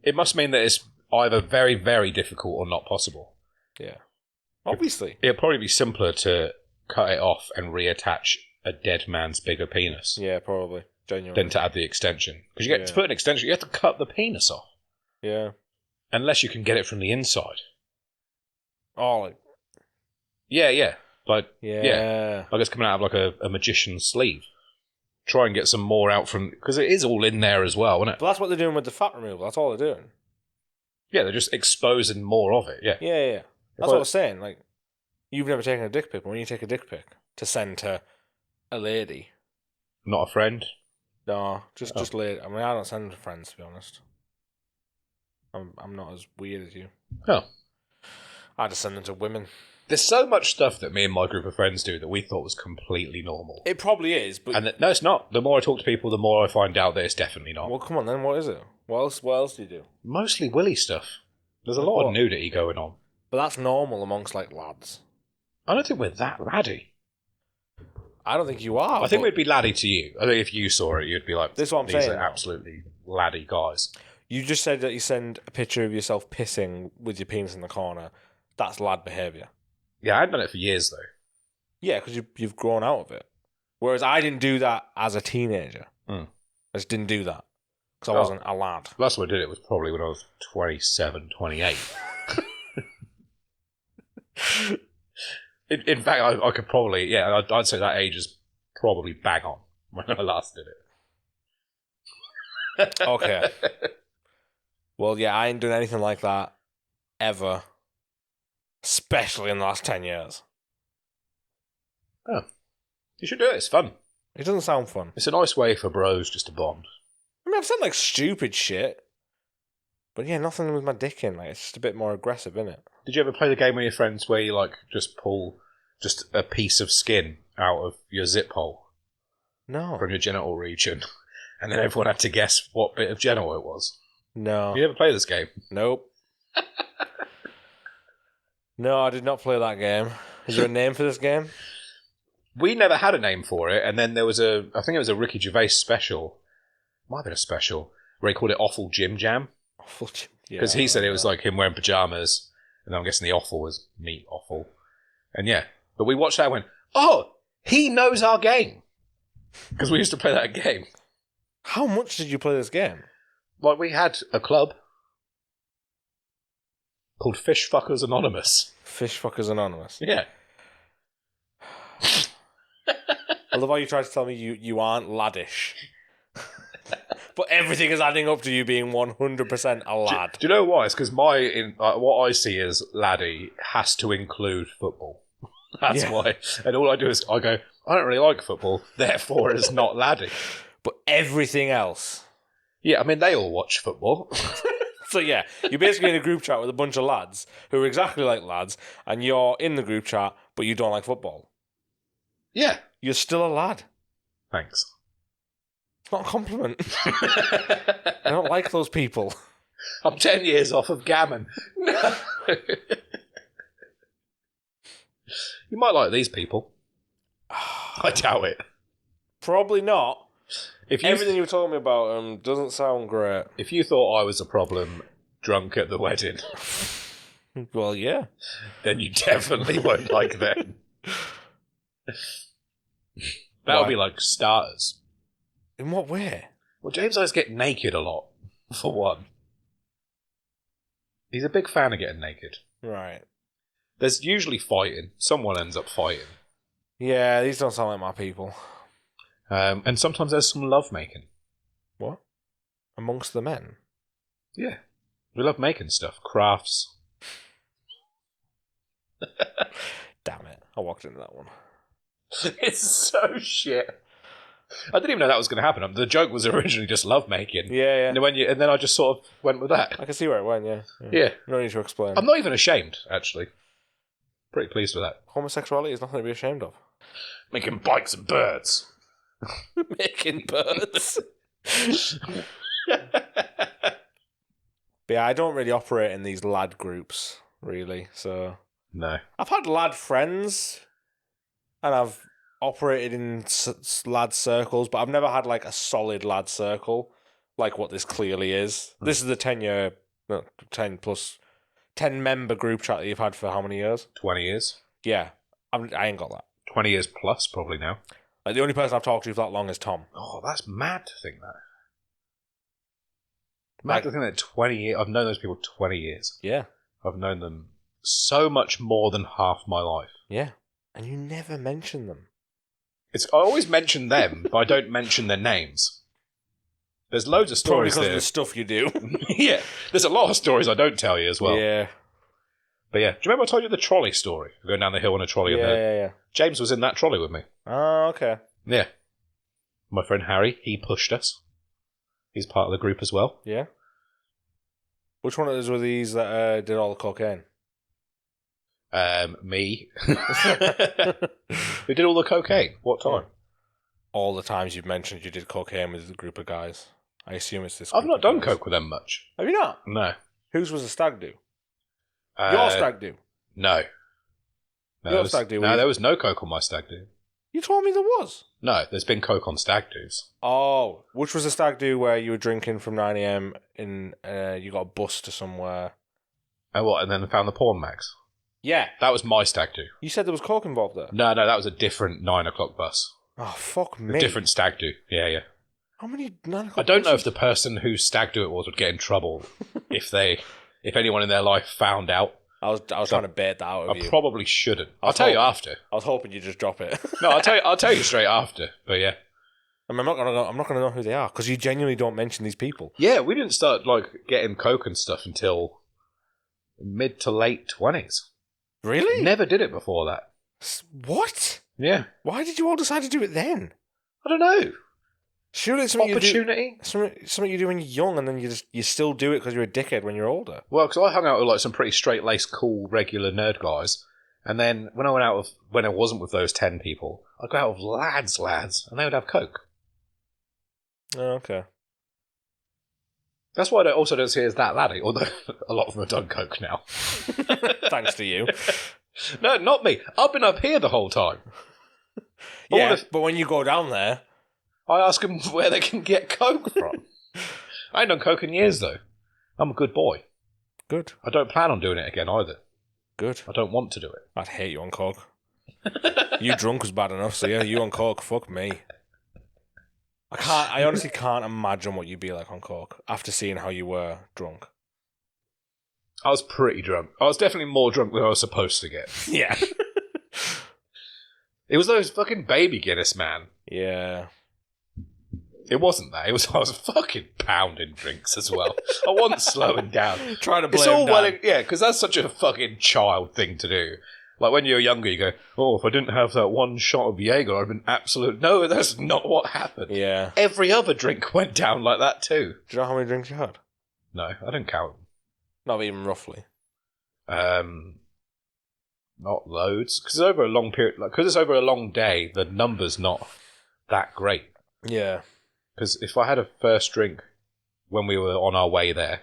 It must mean that it's either very, very difficult or not possible. Yeah. Obviously. It'd probably be simpler to cut it off and reattach a dead man's bigger penis Yeah, probably. Genuinely. than to add the extension. Because you get to Yeah. put an extension, you have to cut the penis off. Yeah. Unless you can get it from the inside. Oh, Yeah. yeah. Like it's coming out of a magician's sleeve. Try and get some more out from... Because it is all in there as well, isn't it? But that's what they're doing with the fat removal. That's all they're doing. Yeah, they're just exposing more of it, yeah. Yeah. That's what I was saying. You've never taken a dick pic, but when you take a dick pic to send to a lady... Not a friend? No, just lady. I mean, I don't send to friends, to be honest. I'm not as weird as you. Oh. I just send them to women. There's so much stuff that me and my group of friends do that we thought was completely normal. It probably is, but... No, it's not. The more I talk to people, the more I find out that it's definitely not. Well, come on then, what is it? What else do you do? Mostly willy stuff. There's a lot of nudity going on. But that's normal amongst, lads. I don't think we're that laddie. I don't think you are. I think we'd be laddie to you. I think if you saw it, you'd be like, this is what I'm these saying, are though. absolutely laddie guys. You just said that you send a picture of yourself pissing with your penis in the corner. That's lad behaviour. Yeah, I hadn't done it for years, though. Yeah, because you've grown out of it. Whereas I didn't do that as a teenager. I just didn't do that. Because I wasn't a lad. Last time I did it was probably when I was 27, 28. In fact, I could probably, I'd say that age is probably bang on when I last did it. Okay. Well, yeah, I ain't done anything like that ever. Especially in the last 10 years. Oh. You should do it. It's fun. It doesn't sound fun. It's a nice way for bros just to bond. I mean, I've said, like, stupid shit. But yeah, nothing with my dick in. Like, it's just a bit more aggressive, isn't it? Did you ever play the game with your friends where you, like, just pull just a piece of skin out of your zip hole? No. From your genital region. And then everyone had to guess what bit of genital it was. No. Did you ever play this game? Nope. No, I did not play that game. Is there a name for this game? We never had a name for it, and then there was I think it was a Ricky Gervais special. Might have been a special, where he called it Offal Jim Jam. Awful Jim. Because he said it was like him wearing pyjamas, and I'm guessing the offal was meat offal. And yeah, but we watched that and went, oh, he knows our game. Because we used to play that game. How much did you play this game? Like, we had a club called Fish Fuckers Anonymous. Fish Fuckers Anonymous. Yeah. I love how you tried to tell me you aren't laddish. But everything is adding up to you being 100% a lad. Do you know why? It's because what I see as laddie has to include football. That's why. And all I do is I go, I don't really like football, therefore it's not laddie. But everything else. Yeah, I mean, they all watch football. So yeah, you're basically in a group chat with a bunch of lads who are exactly like lads, and you're in the group chat, but you don't like football. Yeah. You're still a lad. Thanks. It's not a compliment. I don't like those people. I'm 10 years off of gammon. No. You might like these people. I doubt it. Probably not. Everything you you told me about them doesn't sound great. If you thought I was a problem drunk at the wedding, Well, yeah. then you definitely won't like them. That'll be like starters. In what way? Well, James always get naked a lot, for one. He's a big fan of getting naked. Right. There's usually fighting. Someone ends up fighting. Yeah, these don't sound like my people. And sometimes there's some lovemaking. What? Amongst the men? Yeah. We love making stuff. Crafts. Damn it. I walked into that one. It's so shit. I didn't even know that was going to happen. The joke was originally just lovemaking. Yeah. And then I just sort of went with that. I can see where it went, yeah. Yeah. No need to explain. I'm not even ashamed, actually. Pretty pleased with that. Homosexuality is nothing to be ashamed of. Making bikes and birds. Making birds. But yeah, I don't really operate in these lad groups, really. So No. I've had lad friends, and I've operated in lad circles, but I've never had like a solid lad circle, like what this clearly is. This is the 10 member group chat that you've had for how many years? 20 years. Yeah, I ain't got that. 20 years plus, probably now. Like, the only person I've talked to for that long is Tom. Oh, that's mad to think that. Mad to think that 20 years... I've known those people 20 years. Yeah. I've known them so much more than half my life. Yeah. And you never mention them. I always mention them, but I don't mention their names. There's loads of Probably stories because there. of the stuff you do. Yeah. There's a lot of stories I don't tell you as well. Yeah. But yeah. Do you remember I told you the trolley story? Going down the hill on a trolley. Yeah. James was in that trolley with me. Oh, okay. Yeah. My friend Harry, he pushed us. He's part of the group as well. Yeah. Which one of those were these that did all the cocaine? Me. Who did all the cocaine? What time? All the times you've mentioned you did cocaine with a group of guys. I assume it's this I've group not of done guys. coke with them much. Have you not? No. Whose was the stag do? Your stag do? No. Your stag do? No, there was no coke on my stag do. You told me there was. No, there's been coke on stag do's. Oh, which was the stag do where you were drinking from 9 a.m. and you got a bus to somewhere? And what? And then found the porn mags. Yeah. That was my stag do. You said there was coke involved there. No, that was a different 9 o'clock bus. Oh, fuck me. A different stag do. Yeah. How many 9 o'clock I don't know if buses? the person whose stag do it was would get in trouble if anyone in their life found out. I was trying to bait that out of you. I probably shouldn't. I'll tell you after. I was hoping you'd just drop it. No, I'll tell you straight after. But yeah. I mean, I'm not gonna know who they are because you genuinely don't mention these people. Yeah, we didn't start getting coke and stuff until mid to late 20s. Really? Never did it before that. What? Yeah. Why did you all decide to do it then? I don't know. Surely it's something Opportunity? something you do when you're young, and then you still do it because you're a dickhead when you're older. Well, because I hung out with some pretty straight-laced, cool, regular nerd guys, and then when I wasn't with those 10 people, I'd go out with lads, and they would have coke. Oh, okay. That's why I also don't see it as that laddie, although a lot of them have done coke now. Thanks to you. No, not me. I've been up here the whole time. Yeah, but when you go down there... I ask them where they can get coke from. I ain't done coke in years, though. I'm a good boy. Good. I don't plan on doing it again, either. Good. I don't want to do it. I'd hate you on coke. You drunk was bad enough, so yeah, you on coke, fuck me. I honestly can't imagine what you'd be like on coke after seeing how you were drunk. I was pretty drunk. I was definitely more drunk than I was supposed to get. Yeah. It was those fucking baby Guinness, man. Yeah. It wasn't that. I was fucking pounding drinks as well. I wasn't slowing down. Trying to blame It's all Dan. well, yeah, because that's such a fucking child thing to do. Like when you're younger, you go, "Oh, if I didn't have that one shot of Jaeger, I'd have been absolute." No, that's not what happened. Yeah. Every other drink went down like that too. Do you know how many drinks you had? No, I didn't count. Not even roughly. Not loads, because it's over a long period. Because it's over a long day, the number's not that great. Yeah. Because if I had a first drink when we were on our way there,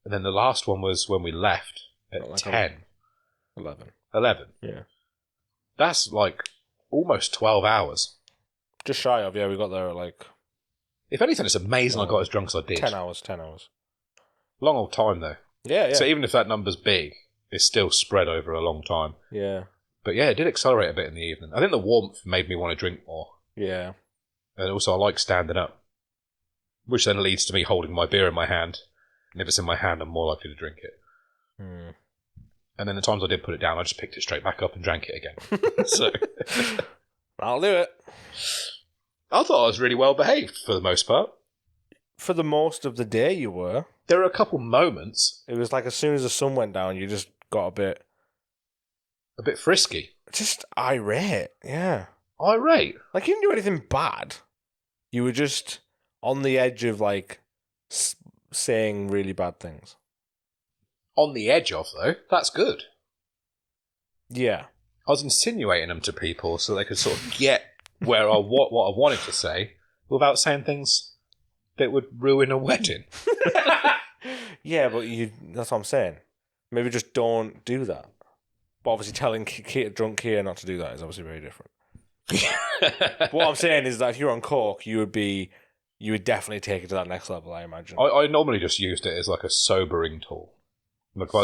and then the last one was when we left at Like 10. 11. Yeah. That's almost 12 hours. Just shy of, yeah, we got there at If anything, it's amazing I got as drunk as I did. 10 hours. Long old time, though. Yeah. So even if that number's big, it's still spread over a long time. Yeah. But yeah, it did accelerate a bit in the evening. I think the warmth made me want to drink more. Yeah. And also I like standing up, which then leads to me holding my beer in my hand. And if it's in my hand, I'm more likely to drink it. Hmm. And then the times I did put it down, I just picked it straight back up and drank it again. So I'll do it. I thought I was really well behaved for the most part. For the most of the day you were. There were a couple moments. It was like as soon as the sun went down, you just got a bit Frisky. just irate. Yeah. Irate. Like you didn't do anything bad. You were just on the edge of saying really bad things. On the edge of, though. That's good. Yeah. I was insinuating them to people so they could sort of get what I wanted to say without saying things that would ruin a wedding. Yeah, but that's what I'm saying. Maybe just don't do that. But obviously telling drunk Kier not to do that is obviously very different. But what I'm saying is that if you're on coke, you would definitely take it to that next level, I imagine. I normally just used it as like a sobering tool. Like if I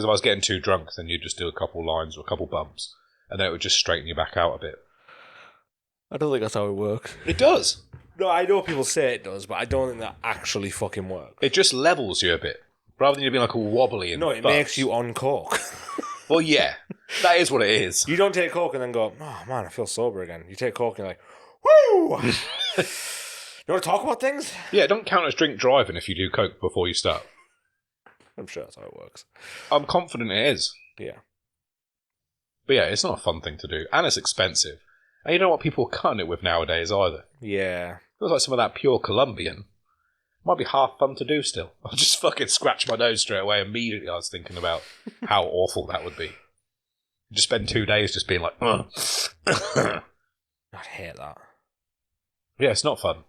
was getting too drunk, then you'd just do a couple lines or a couple bumps, and then it would just straighten you back out a bit. I don't think that's how it works. It does. No, I know people say it does, but I don't think that actually fucking works. It just levels you a bit, rather than you being like all wobbly and. No, it fucked. makes you on coke. Well, yeah, that is what it is. You don't take coke and then go, oh man, I feel sober again. You take coke and you're like, woo! You want to talk about things? Yeah, don't count as drink driving if you do coke before you start. I'm sure that's how it works. I'm confident it is. Yeah. But yeah, it's not a fun thing to do, and it's expensive. And you know what people are cutting it with nowadays either. Yeah. Feels like some of that pure Colombian. Might be half fun to do still. I'll just fucking scratch my nose straight away immediately. I was thinking about how awful that would be. Just spend 2 days just being like, ugh. I'd hate that. Yeah, it's not fun.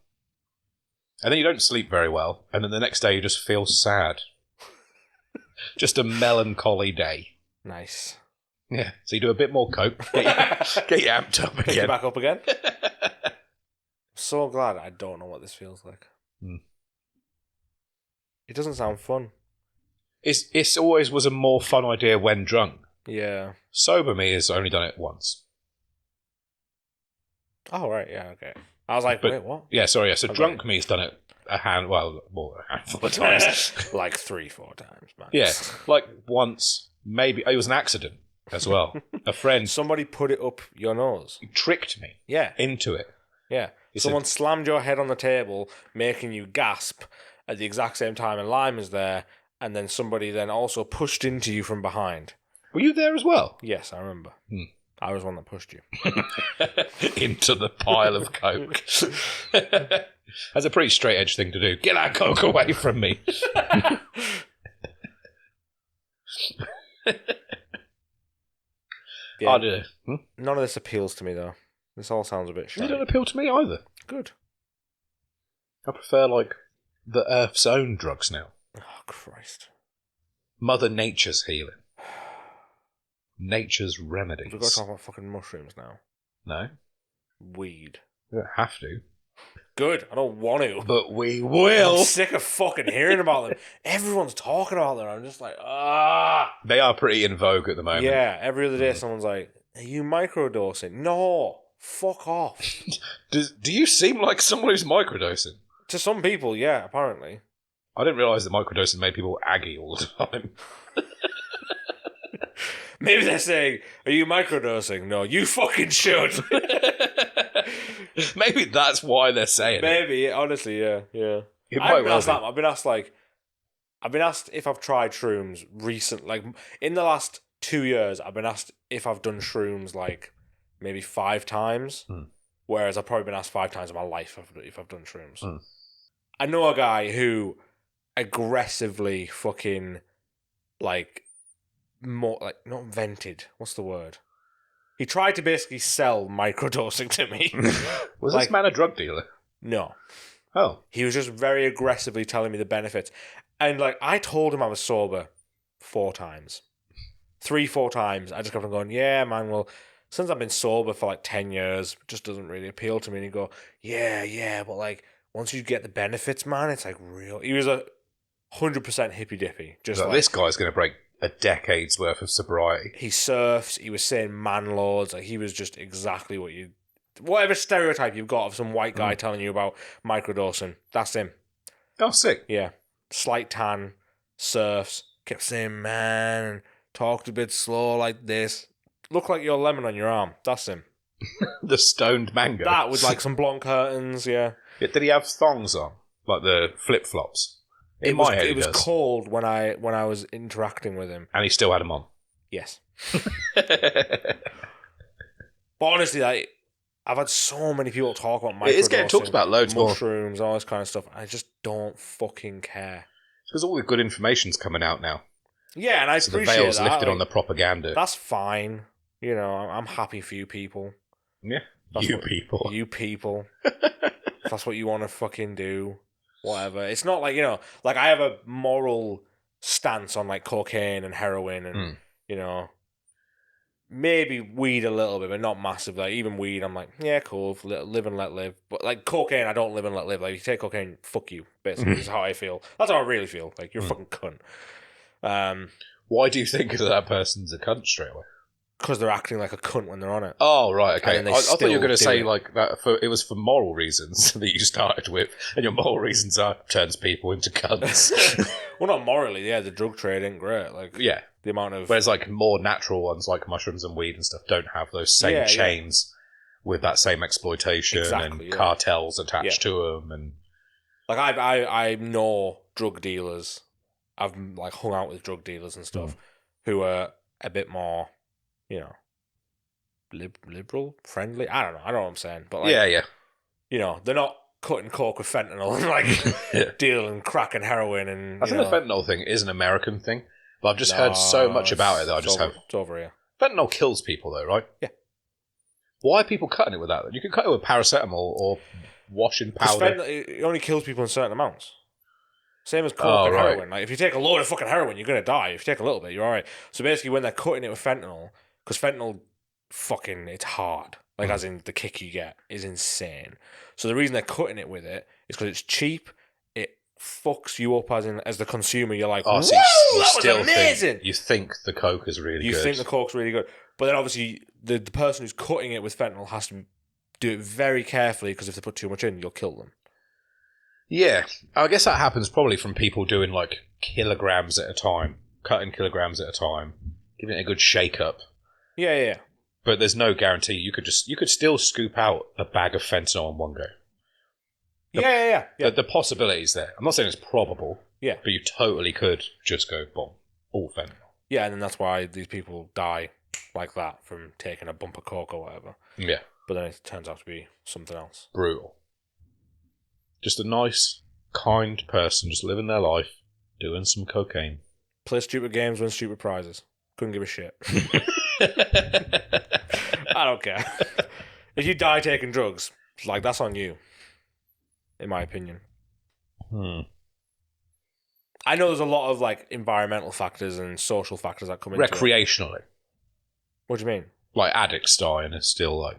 And then you don't sleep very well, and then the next day you just feel sad. Just a melancholy day. Nice. Yeah, so you do a bit more coke, get you amped up Pick again. it back up again. So glad I don't know what this feels like. It doesn't sound fun. It's always was a more fun idea when drunk. Yeah. Sober me has only done it once. Oh, right, yeah, okay. I was like, wait, what? Yeah, sorry, yeah. So Okay. drunk me's done it more than a handful of times. Like 3-4 times, man. Yeah, like once, maybe. It was an accident as well. A friend Somebody put it up your nose. tricked me Yeah. into it. Yeah. Someone slammed your head on the table, making you gasp at the exact same time, and lime is there, and then somebody then also pushed into you from behind. Were you there as well? Yes, I remember. I was one that pushed you. Into the pile of coke. That's a pretty straight edge thing to do. Get that coke away from me. Yeah. I do. None of this appeals to me, though. This all sounds a bit shy. They don't appeal to me either. Good. I prefer, like, the Earth's own drugs now. Oh, Christ. Mother Nature's healing. Nature's remedies. We've got to talk about fucking mushrooms now. No. Weed. We don't have to. Good. I don't want to. But we will. I'm sick of fucking hearing about them. Everyone's talking about them. I'm just like, ah. They are pretty in vogue at the moment. Yeah. Every other day someone's like, are you microdosing? No. Fuck off. Do you seem like someone who's microdosing? To some people, yeah, apparently. I didn't realise that microdosing made people aggy all the time. Maybe they're saying, are you microdosing? No, you fucking should. Maybe that's why they're saying it. Maybe, honestly, yeah. It I've might been well asked be. that. I've been asked if I've tried shrooms recent, like in the last 2 years. I've been asked if I've done shrooms like maybe 5 times, whereas I've probably been asked 5 times in my life if I've done shrooms. I know a guy who aggressively fucking like more like not invented. What's the word? He tried to basically sell microdosing to me. Was like, this man a drug dealer? No. Oh. He was just very aggressively telling me the benefits. And like I told him I was sober 4 times. 3-4 times. I just kept on going, yeah, man, well, since I've been sober for like 10 years, it just doesn't really appeal to me. And he'd go, yeah, but like once you get the benefits, man, it's like real. He was 100% hippy dippy. Just like this guy's going to break a decade's worth of sobriety. He surfs. He was saying man lords. Like he was just exactly whatever stereotype you've got of some white guy telling you about microdosing. That's him. Oh, sick. Yeah, slight tan, surfs. Kept saying man, talked a bit slow like this. Look like your lemon on your arm. That's him. The stoned mango. That with like some blonde curtains. Yeah. Did he have thongs on, like the flip flops? It was cold when I was interacting with him, and he still had them on. Yes. But honestly, like I've had so many people talk about microdosing. It is getting talked about loads more. Mushrooms, all this kind of stuff. I just don't fucking care. It's because all the good information's coming out now. Yeah, and I so appreciate the veil's that. lifted on the propaganda. That's fine. You know, I'm happy for you people. Yeah, You people. If that's what you want to fucking do. Whatever. It's not like, you know, like I have a moral stance on like cocaine and heroin and, you know, maybe weed a little bit, but not massive. Like even weed, I'm like, yeah, cool, live and let live. But like cocaine, I don't live and let live. Like if you take cocaine, fuck you, basically, is how I feel. That's how I really feel. Like you're a fucking cunt. Why do you think that person's a cunt straight away? Because they're acting like a cunt when they're on it. Oh, right, okay. I thought you were going to say it. like that it was for moral reasons that you started with, and your moral reasons are turns people into cunts. Well, not morally, yeah, the drug trade ain't great. Like, yeah. The amount of... Whereas like more natural ones like mushrooms and weed and stuff don't have those same chains with that same exploitation and cartels attached to them. And like I know drug dealers. I've like hung out with drug dealers and stuff who are a bit more... you know, liberal, friendly. I don't know what I'm saying, but like, yeah, you know, they're not cutting coke with fentanyl and like dealing crack and heroin and. I think the fentanyl thing is an American thing, but I've just heard so much about it that I just have. It's over here. Fentanyl kills people, though, right? Yeah. Why are people cutting it with that? You can cut it with paracetamol or washing powder. It only kills people in certain amounts. Same as coke and heroin. Like if you take a load of fucking heroin, you're gonna die. If you take a little bit, you're alright. So basically, when they're cutting it with fentanyl. Because fentanyl, it's hard. Like, as in, the kick you get is insane. So the reason they're cutting it with it is because it's cheap. It fucks you up as the consumer. You're like, whoa, so that was amazing. You think the coke is really good. You think the coke's really good. But then, obviously, the person who's cutting it with fentanyl has to do it very carefully because if they put too much in, you'll kill them. Yeah. I guess that happens probably from people doing, like, kilograms at a time. Cutting kilograms at a time. Giving it a good shake-up. Yeah. But there's no guarantee. You could still scoop out a bag of fentanyl in one go. Yeah. The possibility's there. I'm not saying it's probable. Yeah. But you totally could just go bomb all fentanyl. Yeah, and then that's why these people die like that from taking a bump of coke or whatever. Yeah. But then it turns out to be something else. Brutal. Just a nice, kind person just living their life, doing some cocaine. Play stupid games, win stupid prizes. Couldn't give a shit. I don't care. If you die taking drugs, like, that's on you. In my opinion. I know there's a lot of, like, environmental factors and social factors that come into it. Recreationally. What do you mean? Like, addicts die and it's still, like,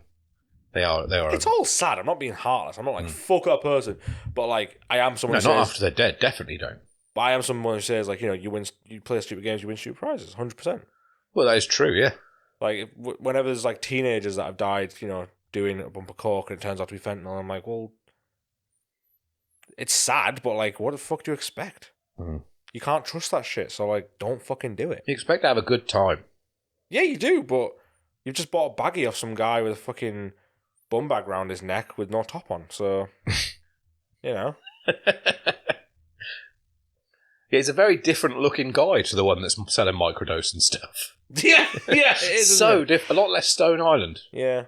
they are. It's all sad. I'm not being heartless. I'm not like, fuck that person. But, like, I am someone No, who not says... after they're dead. Definitely don't. But I am someone who says, like, you know, you play stupid games, you win stupid prizes. 100%. Well, that is true, yeah. Like, whenever there's, like, teenagers that have died, you know, doing a bump of coke and it turns out to be fentanyl, I'm like, well... It's sad, but, like, what the fuck do you expect? You can't trust that shit, so, like, don't fucking do it. You expect to have a good time. Yeah, you do, but you've just bought a baggie off some guy with a fucking bum bag round his neck with no top on, so, you know. Yeah, he's a very different looking guy to the one that's selling microdose and stuff. Yeah, it is. So different. A lot less Stone Island. Yeah.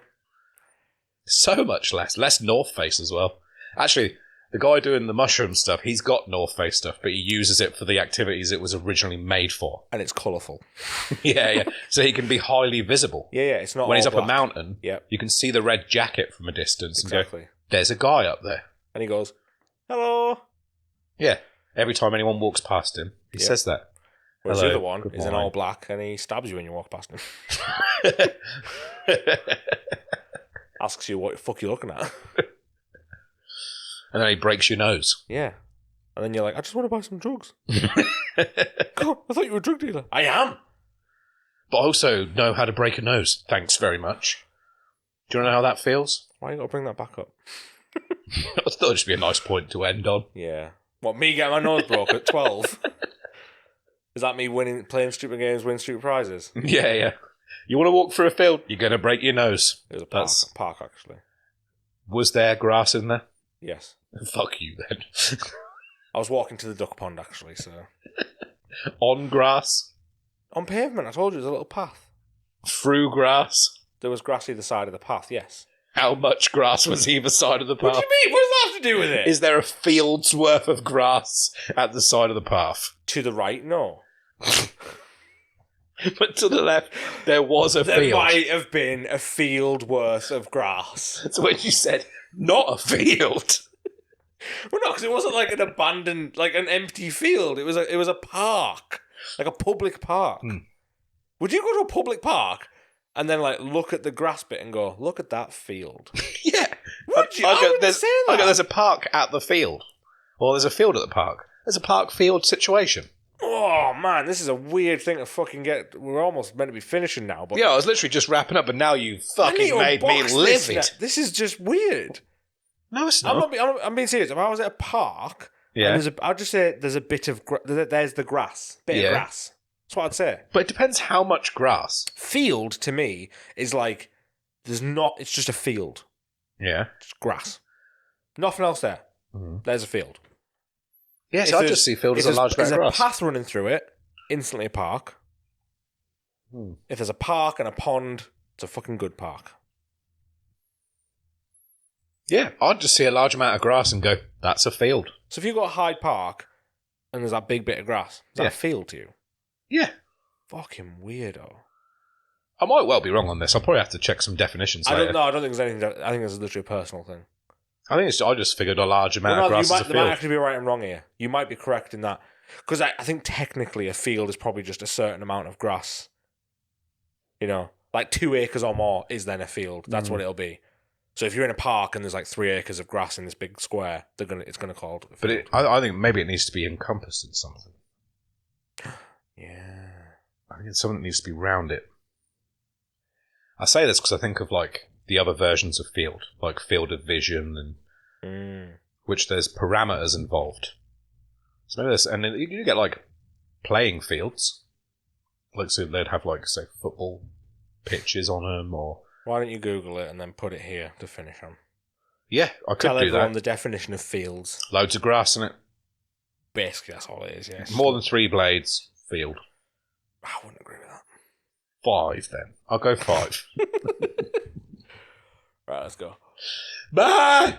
So much less. Less North Face as well. Actually, the guy doing the mushroom stuff, he's got North Face stuff, but he uses it for the activities it was originally made for. And it's colourful. Yeah. So he can be highly visible. Yeah, it's not when all he's up black. a mountain, Yep. you can see the red jacket from a distance Exactly. and go, there's a guy up there. And he goes, hello. Yeah. Every time anyone walks past him, he says that. Whereas Hello, the other one good is in morning. all black and he stabs you when you walk past him. Asks you what the fuck you're looking at. And then he breaks your nose. Yeah. And then you're like, I just want to buy some drugs. God, I thought you were a drug dealer. I am. But I also know how to break a nose. Thanks very much. Do you want to know how that feels? Why you got to bring that back up? I thought it'd just be a nice point to end on. Yeah. What, me getting my nose broke at 12? Is that me playing stupid games, winning stupid prizes? Yeah. You want to walk through a field, you're going to break your nose. It was a park, actually. Was there grass in there? Yes. Fuck you, then. I was walking to the duck pond, actually, so... On grass? On pavement, I told you, there's a little path. Through grass? There was grass either side of the path, yes. How much grass was either side of the path? What do you mean? What does that have to do with it? Is there a field's worth of grass at the side of the path? To the right, no. But to the left, there was a There field. might have been a field worth of grass. That's what you said. Not a field. Well, no, because it wasn't like an abandoned, like an empty field. It was a park, like a public park. Would you go to a public park and then like look at the grass bit and go, look at that field? Yeah. Would you? I wouldn't say that. There's a park at the field. Or there's a field at the park. There's a park-field situation. Oh, man, this is a weird thing to fucking get. We're almost meant to be finishing now. But Yeah, I was literally just wrapping up, and now you fucking made me livid. This is just weirid. No, it's not. I'm being serious. If I was at a park, Yeah. I'd just say there's a bit of there's the grass, bit of grass. That's what I'd say. But it depends how much grass. Field to me is like there's not. It's just a field. Yeah. Just grass. Nothing else there. There's a field. Yes, If I there's- just see field if as a large bit of There's a grass. path running through it. Instantly a park. If there's a park and a pond, it's a fucking good park. Yeah, I'd just see a large amount of grass and go, that's a field. So if you go to Hyde Park and there's that big bit of grass, is that a field to you? Yeah. Fucking weirdo. I might well be wrong on this. I'll probably have to check some definitions I later. don't know. I don't think there's anything. I think it's literally a personal thing. I just figured a large amount of grass is a There might field. actually be right and wrong here. You might be correct in that. Because I think technically a field is probably just a certain amount of grass. You know, like 2 acres or more is then a field. That's what it'll be. So if you're in a park and there's like 3 acres of grass in this big square, it's gonna call it a field. But I think maybe it needs to be encompassed in something. Yeah. I think it's something that needs to be round it. I say this because I think of like the other versions of field, like field of vision, and which there's parameters involved. So maybe and then you get like playing fields, like so they'd have like say football pictures on them, or... Why don't you Google it and then put it here to finish on? Yeah, I could Tell do everyone that. the definition of fields. Loads of grass in it. Basically, that's all it is, yes. More than 3 blades, field. I wouldn't agree with that. 5, then. I'll go 5. Right, let's go. Bye!